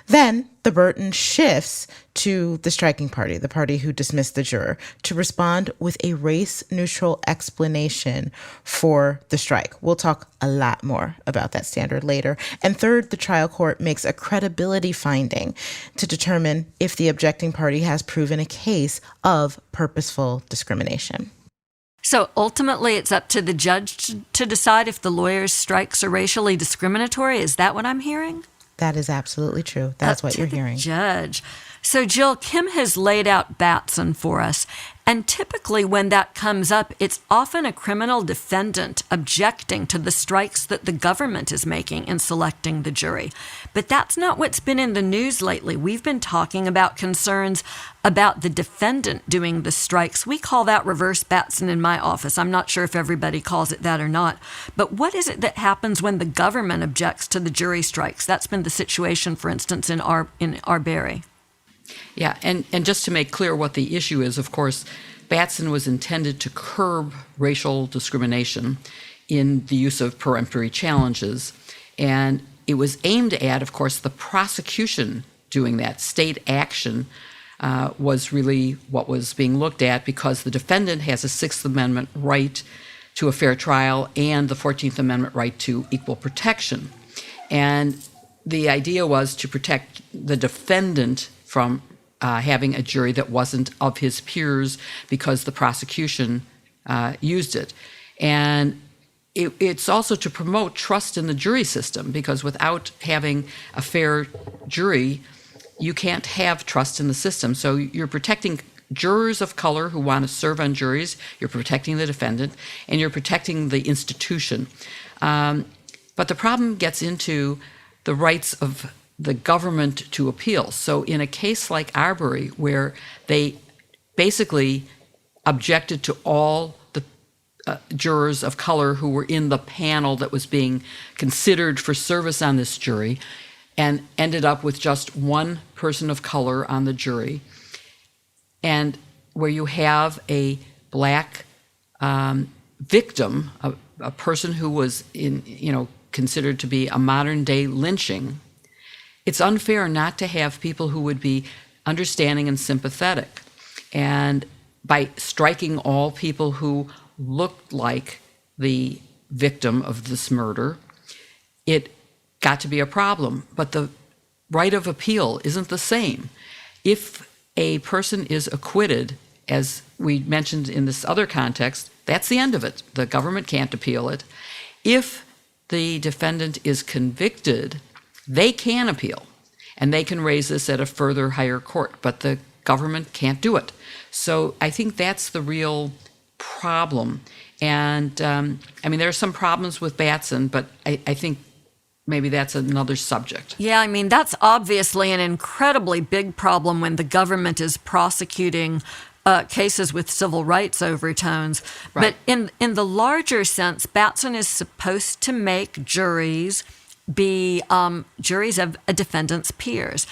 Then the burden shifts to the striking party, the party who dismissed the juror, to respond with a race-neutral explanation for the strike. We'll talk a lot more about that standard later. And third, the trial court makes a credibility finding to determine if the objecting party has proven a case of purposeful discrimination. So ultimately, it's up to the judge to decide if the lawyer's strikes are racially discriminatory. Is that what I'm hearing? That is absolutely true. That's what you're hearing. Judge. So, Jill, Kim has laid out Batson for us. And typically when that comes up, it's often a criminal defendant objecting to the strikes that the government is making in selecting the jury. But that's not what's been in the news lately. We've been talking about concerns about the defendant doing the strikes. We call that reverse Batson in my office. I'm not sure if everybody calls it that or not. But what is it that happens when the government objects to the jury strikes? That's been the situation, for instance, in Arbery. Yeah, and just to make clear what the issue is, of course, Batson was intended to curb racial discrimination in the use of peremptory challenges. And it was aimed at, of course, the prosecution doing that. State action was really what was being looked at because the defendant has a Sixth Amendment right to a fair trial and the 14th Amendment right to equal protection. And the idea was to protect the defendant from having a jury that wasn't of his peers because the prosecution used it. And it's also to promote trust in the jury system because without having a fair jury, you can't have trust in the system. So you're protecting jurors of color who want to serve on juries, you're protecting the defendant, and you're protecting the institution. But the problem gets into the rights of the government to appeal. So in a case like Arbery, where they basically objected to all the jurors of color who were in the panel that was being considered for service on this jury, and ended up with just one person of color on the jury, and where you have a black victim, a person who was considered to be a modern day lynching, it's unfair not to have people who would be understanding and sympathetic. And by striking all people who looked like the victim of this murder, it got to be a problem. But the right of appeal isn't the same. If a person is acquitted, as we mentioned in this other context, that's the end of it. The government can't appeal it. If the defendant is convicted, they can appeal, and they can raise this at a further higher court, but the government can't do it. So I think that's the real problem. And there are some problems with Batson, but I think maybe that's another subject. Yeah, that's obviously an incredibly big problem when the government is prosecuting cases with civil rights overtones. Right. But in the larger sense, Batson is supposed to make juries be juries of a defendant's peers.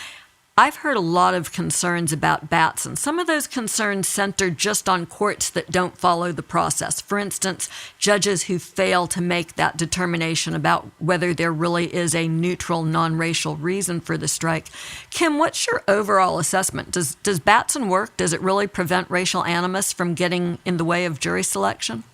I've heard a lot of concerns about Batson. Some of those concerns center just on courts that don't follow the process. For instance, judges who fail to make that determination about whether there really is a neutral, non-racial reason for the strike. Kim, what's your overall assessment? Does Batson work? Does it really prevent racial animus from getting in the way of jury selection?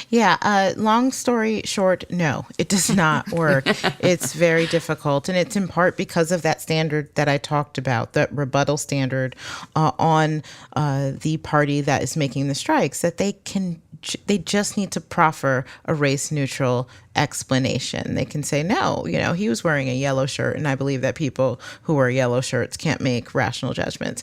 Yeah, long story short, no, it does not work. It's very difficult, and it's in part because of that standard that I talked about, that rebuttal standard on the party that is making the strikes, that they just need to proffer a race-neutral explanation. They can say, no, he was wearing a yellow shirt, and I believe that people who wear yellow shirts can't make rational judgments.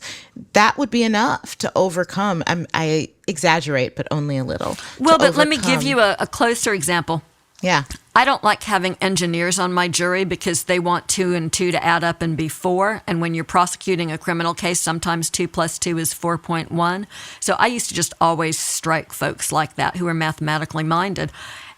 That would be enough to overcome. I exaggerate, but only a little. Well, but let me give you a closer example. Yeah. I don't like having engineers on my jury because they want 2 and 2 to add up and be 4. And when you're prosecuting a criminal case, sometimes 2 plus 2 is 4.1. So I used to just always strike folks like that who are mathematically minded.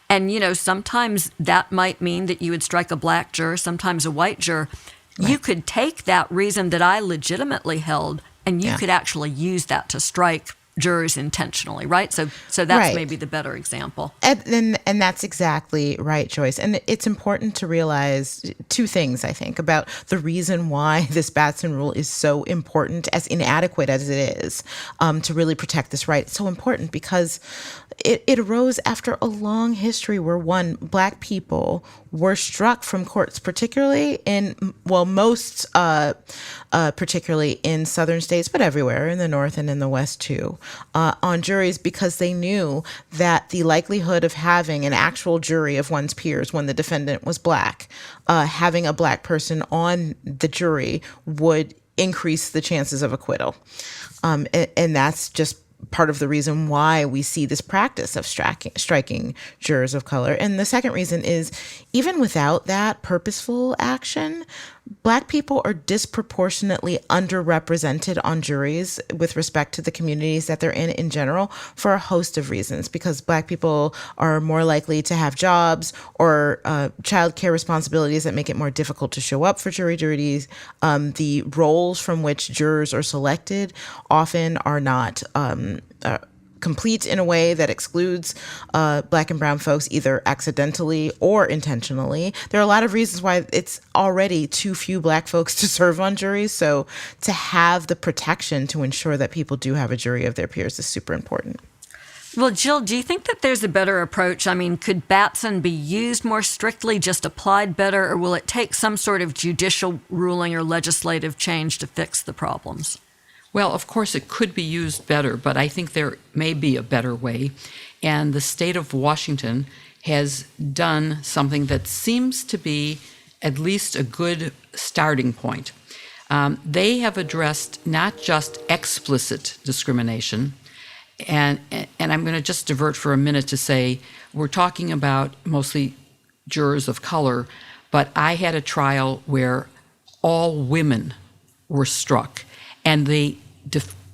And, sometimes that might mean that you would strike a black juror, sometimes a white juror. Right. You could take that reason that I legitimately held, and you could actually use that to strike jurors intentionally, right? So that's maybe the better example. And that's exactly right, Joyce. And it's important to realize two things, I think, about the reason why this Batson rule is so important, as inadequate as it is, to really protect this right. It's so important because it arose after a long history where, one, Black people were struck from courts, particularly particularly in southern states, but everywhere in the North and in the West too, on juries, because they knew that the likelihood of having an actual jury of one's peers when the defendant was Black, having a Black person on the jury would increase the chances of acquittal. And that's just part of the reason why we see this practice of striking jurors of color. And the second reason is, even without that purposeful action, Black people are disproportionately underrepresented on juries with respect to the communities that they're in general, for a host of reasons, because Black people are more likely to have jobs or childcare responsibilities that make it more difficult to show up for jury duties. The roles from which jurors are selected often are not complete in a way that excludes Black and brown folks, either accidentally or intentionally. There are a lot of reasons why it's already too few Black folks to serve on juries. So to have the protection to ensure that people do have a jury of their peers is super important. Well, Jill, do you think that there's a better approach? I mean, could Batson be used more strictly, just applied better, or will it take some sort of judicial ruling or legislative change to fix the problems? Well, of course, it could be used better, but I think there may be a better way. And the state of Washington has done something that seems to be at least a good starting point. They have addressed not just explicit discrimination, and I'm going to just divert for a minute to say we're talking about mostly jurors of color, but I had a trial where all women were struck, and the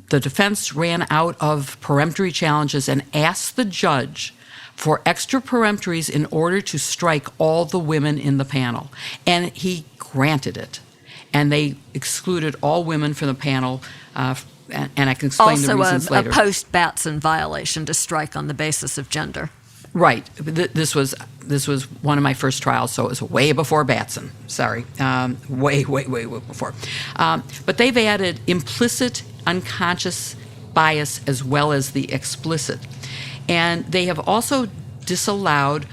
defense ran out of peremptory challenges and asked the judge for extra peremptories in order to strike all the women in the panel. And he granted it. And they excluded all women from the panel, and I can explain the reasons later. Also a post-Batson violation to strike on the basis of gender. Right. This was one of my first trials, so it was way before Batson. Sorry. Way before. But they've added implicit unconscious bias as well as the explicit. And they have also disallowed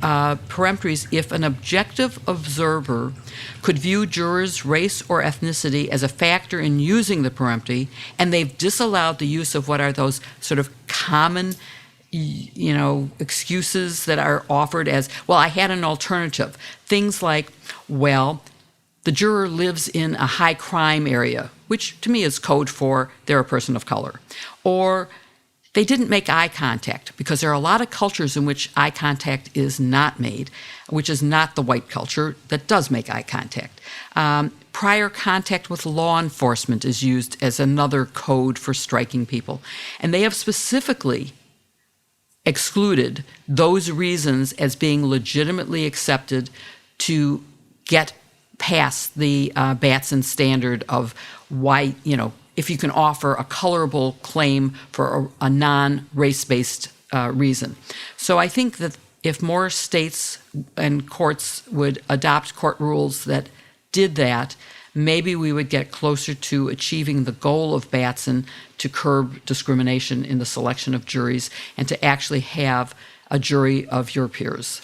peremptories if an objective observer could view jurors' race or ethnicity as a factor in using the peremptory, and they've disallowed the use of what are those sort of common excuses that are offered as, well, I had an alternative. Things like, well, the juror lives in a high crime area, which to me is code for they're a person of color. Or they didn't make eye contact, because there are a lot of cultures in which eye contact is not made, which is not the white culture that does make eye contact. Prior contact with law enforcement is used as another code for striking people. And they have specifically excluded those reasons as being legitimately accepted to get past the Batson standard of why, if you can offer a colorable claim for a non-race-based reason. So I think that if more states and courts would adopt court rules that did that, maybe we would get closer to achieving the goal of Batson to curb discrimination in the selection of juries and to actually have a jury of your peers.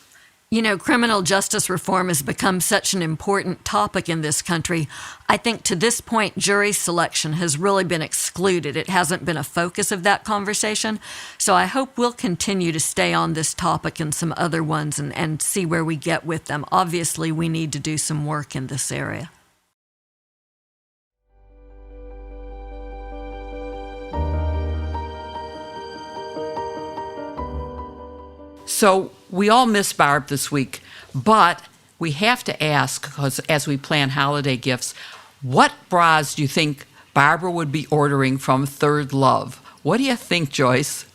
Criminal justice reform has become such an important topic in this country. I think to this point, jury selection has really been excluded. It hasn't been a focus of that conversation. So I hope we'll continue to stay on this topic and some other ones and see where we get with them. Obviously, we need to do some work in this area. So we all miss Barb this week, but we have to ask, because as we plan holiday gifts, what bras do you think Barbara would be ordering from Third Love? What do you think, Joyce?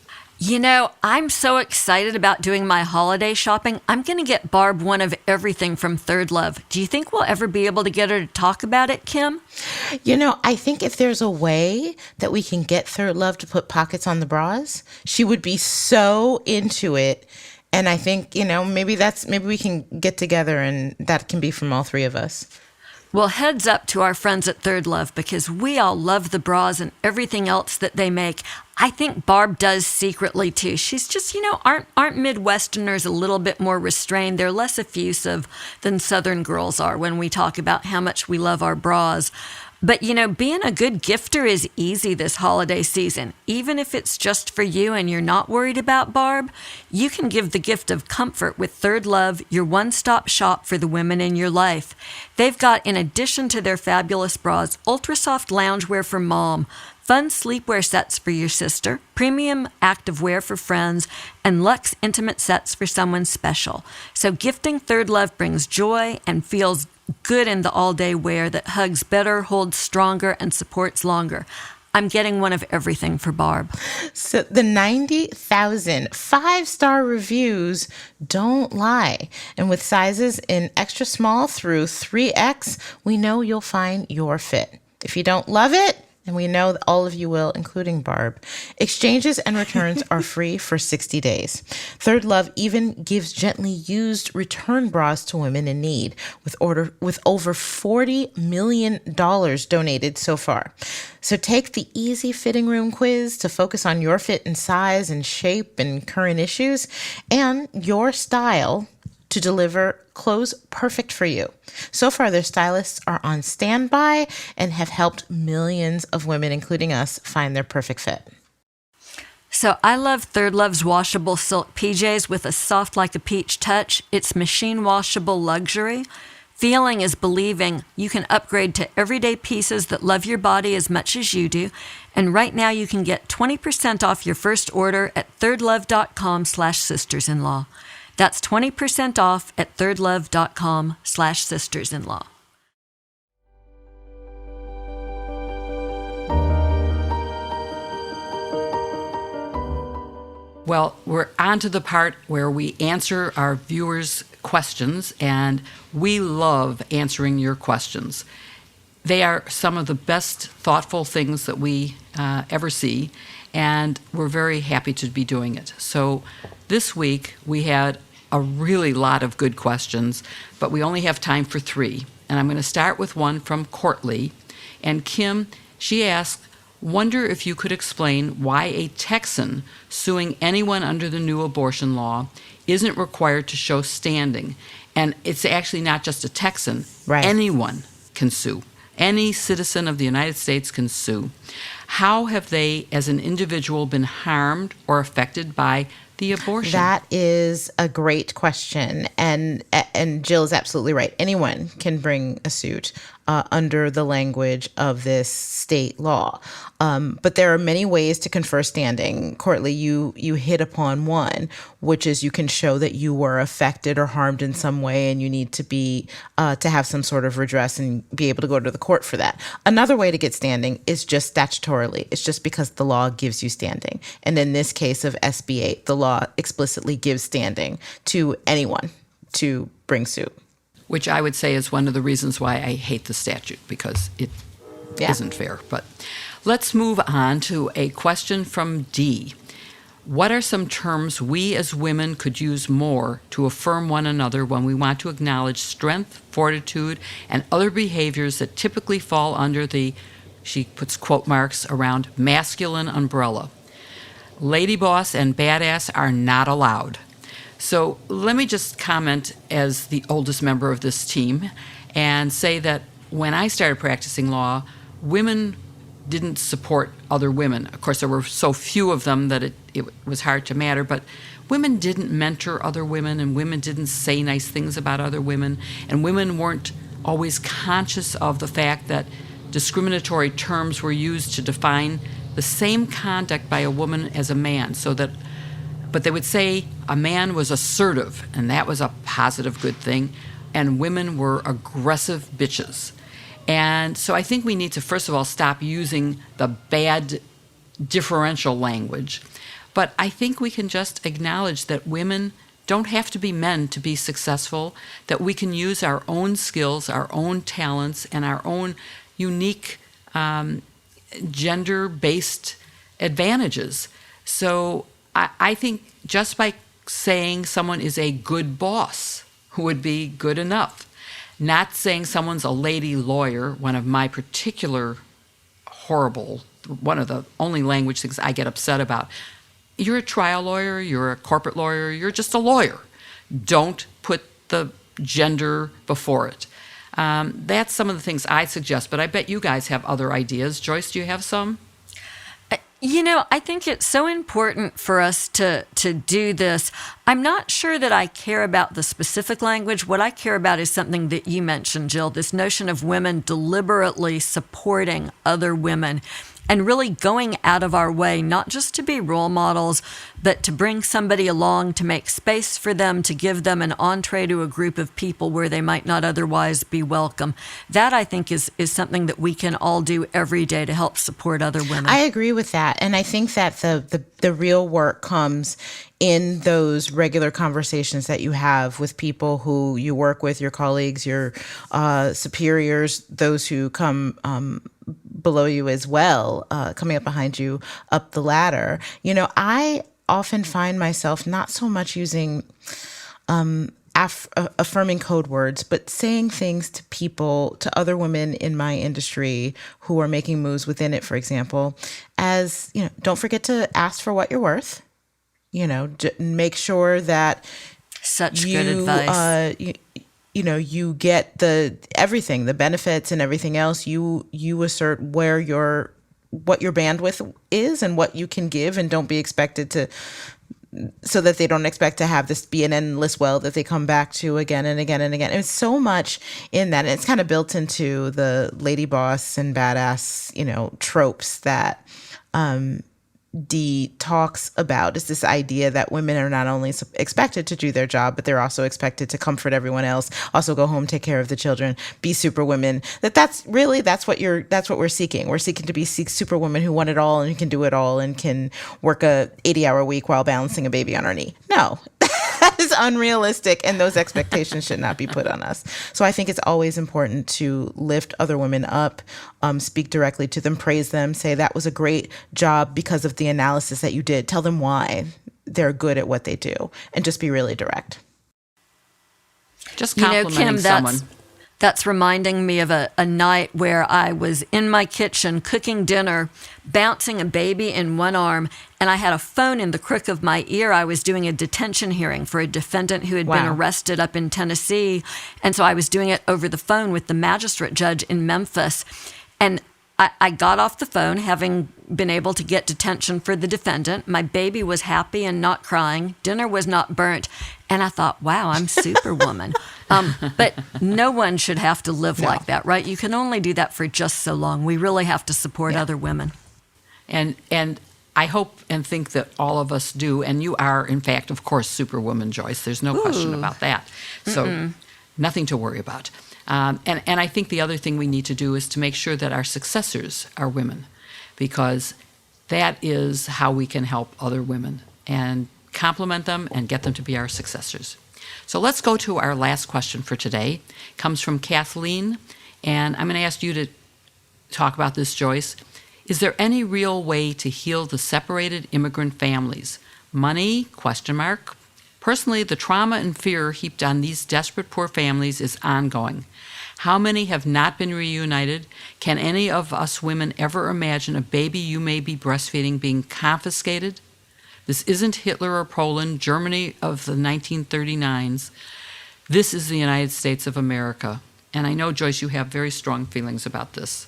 You know, I'm so excited about doing my holiday shopping. I'm going to get Barb one of everything from Third Love. Do you think we'll ever be able to get her to talk about it, Kim? You know, I think if there's a way that we can get Third Love to put pockets on the bras, she would be so into it. And I think, maybe we can get together and that can be from all three of us. Well, heads up to our friends at Third Love because we all love the bras and everything else that they make. I think Barb does secretly too. She's just, aren't Midwesterners a little bit more restrained? They're less effusive than Southern girls are when we talk about how much we love our bras. But, being a good gifter is easy this holiday season. Even if it's just for you and you're not worried about Barb, you can give the gift of comfort with Third Love, your one-stop shop for the women in your life. They've got, in addition to their fabulous bras, ultra-soft loungewear for mom, fun sleepwear sets for your sister, premium activewear for friends, and luxe intimate sets for someone special. So gifting Third Love brings joy and feels good in the all-day wear that hugs better, holds stronger, and supports longer. I'm getting one of everything for Barb. So the 90,000 five-star reviews don't lie. And with sizes in extra small through 3X, we know you'll find your fit. If you don't love it, and we know that all of you will, including Barb, exchanges and returns are free for 60 days. Third Love even gives gently used return bras to women in need, with over $40 million donated so far. So take the easy fitting room quiz to focus on your fit and size and shape and current issues, and your style to deliver clothes perfect for you. So far, their stylists are on standby and have helped millions of women, including us, find their perfect fit. So I love Third Love's washable silk PJs with a soft like a peach touch. It's machine washable luxury. Feeling is believing. You can upgrade to everyday pieces that love your body as much as you do. And right now you can get 20% off your first order at thirdlove.com/sistersinlaw. That's 20% off at thirdlove.com/sistersinlaw. Well, we're on to the part where we answer our viewers' questions, and we love answering your questions. They are some of the best thoughtful things that we ever see, and we're very happy to be doing it. So this week we had a really lot of good questions, but we only have time for 3. And I'm going to start with one from Courtly. And Kim, she asked, wonder if you could explain why a Texan suing anyone under the new abortion law isn't required to show standing. And it's actually not just a Texan. Right. Anyone can sue. Any citizen of the United States can sue. How have they, as an individual, been harmed or affected by the abortion? That is a great question. And Jill is absolutely right. Anyone can bring a suit under the language of this state law. But there are many ways to confer standing. Courtly, you hit upon one, which is you can show that you were affected or harmed in some way, and you need to be to have some sort of redress and be able to go to the court for that. Another way to get standing is just statutorily. It's just because the law gives you standing. And in this case of SB 8, the law explicitly gives standing to anyone to bring suit. Which I would say is one of the reasons why I hate the statute, because it isn't fair. But let's move on to a question from D. What are some terms we as women could use more to affirm one another when we want to acknowledge strength, fortitude, and other behaviors that typically fall under the, she puts quote marks around, masculine umbrella? Lady boss and badass are not allowed. So let me just comment as the oldest member of this team and say that when I started practicing law, women didn't support other women. Of course, there were so few of them that it was hard to matter, but women didn't mentor other women, and women didn't say nice things about other women, and women weren't always conscious of the fact that discriminatory terms were used to define the same conduct by a woman as a man, but they would say a man was assertive, and that was a positive good thing, and women were aggressive bitches. And so I think we need to, first of all, stop using the bad differential language. But I think we can just acknowledge that women don't have to be men to be successful, that we can use our own skills, our own talents, and our own unique gender-based advantages. So I think just by saying someone is a good boss would be good enough. Not saying someone's a lady lawyer, one of my particular horrible, one of the only language things I get upset about. You're a trial lawyer, you're a corporate lawyer, you're just a lawyer. Don't put the gender before it. That's some of the things I suggest, but I bet you guys have other ideas. Joyce, do you have some? I think it's so important for us to do this. I'm not sure that I care about the specific language. What I care about is something that you mentioned, Jill, this notion of women deliberately supporting other women and really going out of our way, not just to be role models, but to bring somebody along, to make space for them, to give them an entree to a group of people where they might not otherwise be welcome. That, I think, is something that we can all do every day to help support other women. I agree with that. And I think that the real work comes in those regular conversations that you have with people who you work with, your colleagues, your superiors, those who come below you as well, coming up behind you up the ladder. I often find myself not so much using affirming code words, but saying things to people, to other women in my industry who are making moves within it, for example, as, don't forget to ask for what you're worth. Make sure that such good advice. You get everything, the benefits and everything else. You assert what your bandwidth is and what you can give, and don't be expected to, so that they don't expect to have this be an endless well that they come back to again and again and again. And it's so much in that. And it's kind of built into the lady boss and badass, tropes that Dee talks about. Is this idea that women are not only expected to do their job, but they're also expected to comfort everyone else, also go home, take care of the children, be super women. That's what we're seeking. We're seeking to be super women who want it all and who can do it all and can work a 80-hour week while balancing a baby on her knee. No. That is unrealistic, and those expectations should not be put on us. So I think it's always important to lift other women up, speak directly to them, praise them, say that was a great job because of the analysis that you did. Tell them why they're good at what they do, and just be really direct. Just complimenting someone. That's reminding me of a night where I was in my kitchen cooking dinner, bouncing a baby in one arm, and I had a phone in the crook of my ear. I was doing a detention hearing for a defendant who had been arrested up in Tennessee. And so I was doing it over the phone with the magistrate judge in Memphis. And I got off the phone, having been able to get detention for the defendant. My baby was happy and not crying. Dinner was not burnt. And I thought, wow, I'm Superwoman. But no one should have to live like that, right? You can only do that for just so long. We really have to support other women. And I hope and think that all of us do. And you are, in fact, of course, Superwoman, Joyce. There's no question about that. So nothing to worry about. And I think the other thing we need to do is to make sure that our successors are women, because that is how we can help other women and compliment them and get them to be our successors. So let's go to our last question for today. It comes from Kathleen, and I'm going to ask you to talk about this, Joyce. Is there any real way to heal the separated immigrant families? Money? ? Personally, the trauma and fear heaped on these desperate poor families is ongoing. How many have not been reunited? Can any of us women ever imagine a baby you may be breastfeeding being confiscated? This isn't Hitler or Poland, Germany of the 1939s. This is the United States of America. And I know, Joyce, you have very strong feelings about this.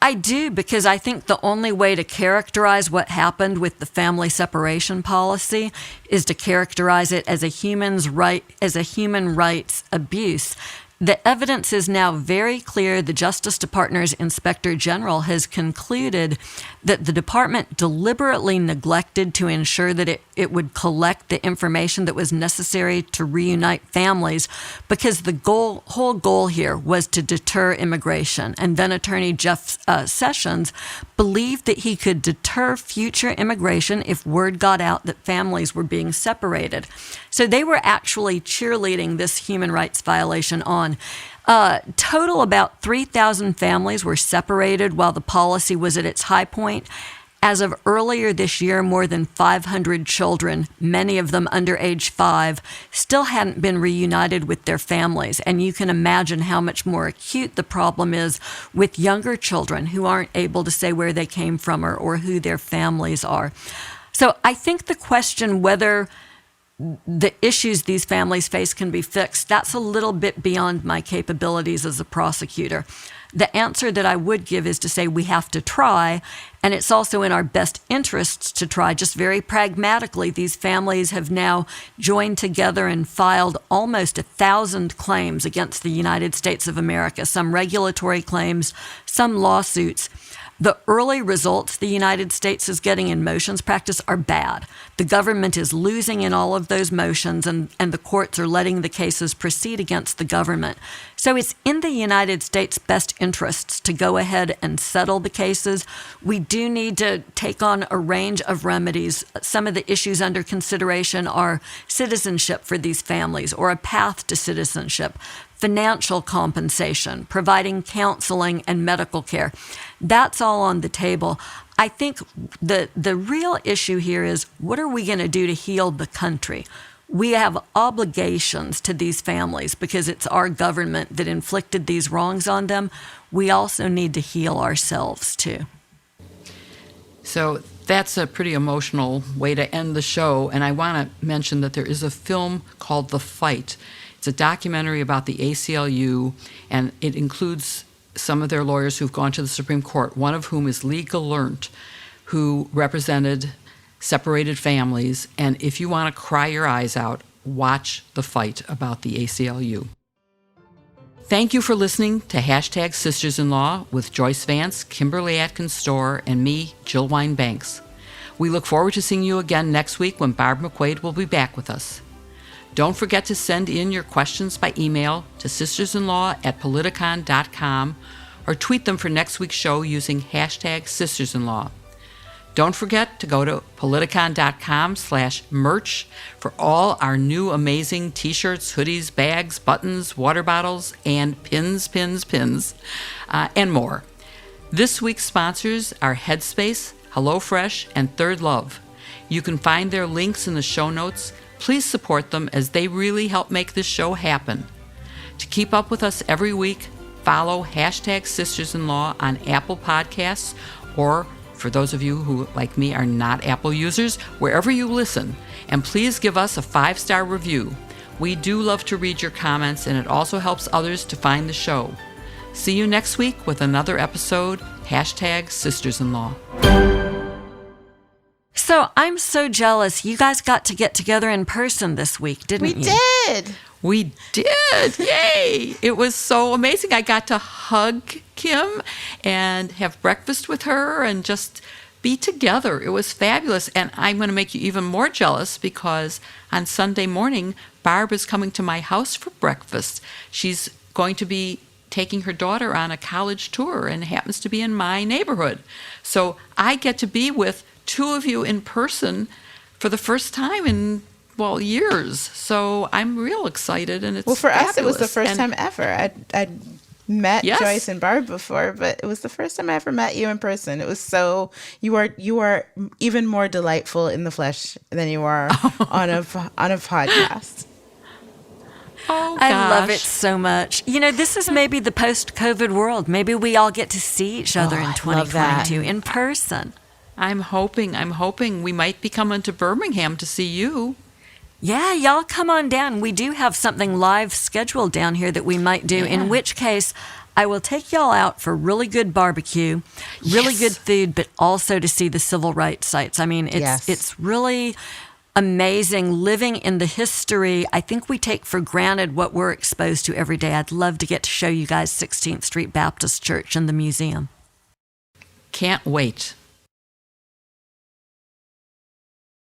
I do, because I think the only way to characterize what happened with the family separation policy is to characterize it as a human rights abuse. The evidence is now very clear. The Justice Department's Inspector General has concluded that the department deliberately neglected to ensure that it would collect the information that was necessary to reunite families, because the whole goal here was to deter immigration. And then Attorney Jeff Sessions believed that he could deter future immigration if word got out that families were being separated. So they were actually cheerleading this human rights violation on. Total about 3,000 families were separated while the policy was at its high point. As of earlier this year, more than 500 children, many of them under age 5, still hadn't been reunited with their families. And you can imagine how much more acute the problem is with younger children who aren't able to say where they came from or who their families are. So I think the question whether the issues these families face can be fixed, that's a little bit beyond my capabilities as a prosecutor. The answer that I would give is to say we have to try, and it's also in our best interests to try. Just very pragmatically, these families have now joined together and filed almost 1,000 claims against the United States of America, some regulatory claims, some lawsuits. The early results the United States is getting in motions practice are bad. The government is losing in all of those motions, and the courts are letting the cases proceed against the government. So it's in the United States' best interests to go ahead and settle the cases. We do need to take on a range of remedies. Some of the issues under consideration are citizenship for these families or a path to citizenship, financial compensation, providing counseling and medical care. That's all on the table. I think the real issue here is, what are we going to do to heal the country? We have obligations to these families because it's our government that inflicted these wrongs on them. We also need to heal ourselves too. So that's a pretty emotional way to end the show. And I want to mention that there is a film called The Fight. It's a documentary about the ACLU, and it includes some of their lawyers who've gone to the Supreme Court, one of whom is Lee Gallant, who represented separated families. And if you want to cry your eyes out, watch The Fight about the ACLU. Thank you for listening to Hashtag Sisters-in-Law with Joyce Vance, Kimberly Atkins Storr, and me, Jill Wine-Banks. We look forward to seeing you again next week when Barb McQuaid will be back with us. Don't forget to send in your questions by email to sistersinlaw@politicon.com or tweet them for next week's show using hashtag sistersinlaw. Don't forget to go to politicon.com/merch for all our new amazing t-shirts, hoodies, bags, buttons, water bottles, and pins, and more. This week's sponsors are Headspace, HelloFresh, and Third Love. You can find their links in the show notes. Please support them as they really help make this show happen. To keep up with us every week, follow hashtag Sisters-in-Law on Apple Podcasts, or for those of you who, like me, are not Apple users, wherever you listen. And please give us a 5-star review. We do love to read your comments, and it also helps others to find the show. See you next week with another episode, hashtag Sisters-in-Law. So I'm so jealous. You guys got to get together in person this week, didn't you? We did. We did. Yay. It was so amazing. I got to hug Kim and have breakfast with her and just be together. It was fabulous. And I'm going to make you even more jealous because on Sunday morning, Barb is coming to my house for breakfast. She's going to be taking her daughter on a college tour and happens to be in my neighborhood. So I get to be with two of you in person for the first time in, years. So I'm real excited, and it's for fabulous. us, it was the first time ever. I'd met Joyce and Barb before, but it was the first time I ever met you in person. It was so you are even more delightful in the flesh than you are on a podcast. Oh, gosh. I love it so much. You know, this is maybe the post-COVID world. Maybe we all get to see each other in 2022 in person. I'm hoping we might be coming to Birmingham to see you. Yeah, y'all come on down. We do have something live scheduled down here that we might do, in which case I will take y'all out for really good barbecue, really good food, but also to see the civil rights sites. I mean, it's really amazing, living in the history. I think we take for granted what we're exposed to every day. I'd love to get to show you guys 16th Street Baptist Church and the museum. Can't wait.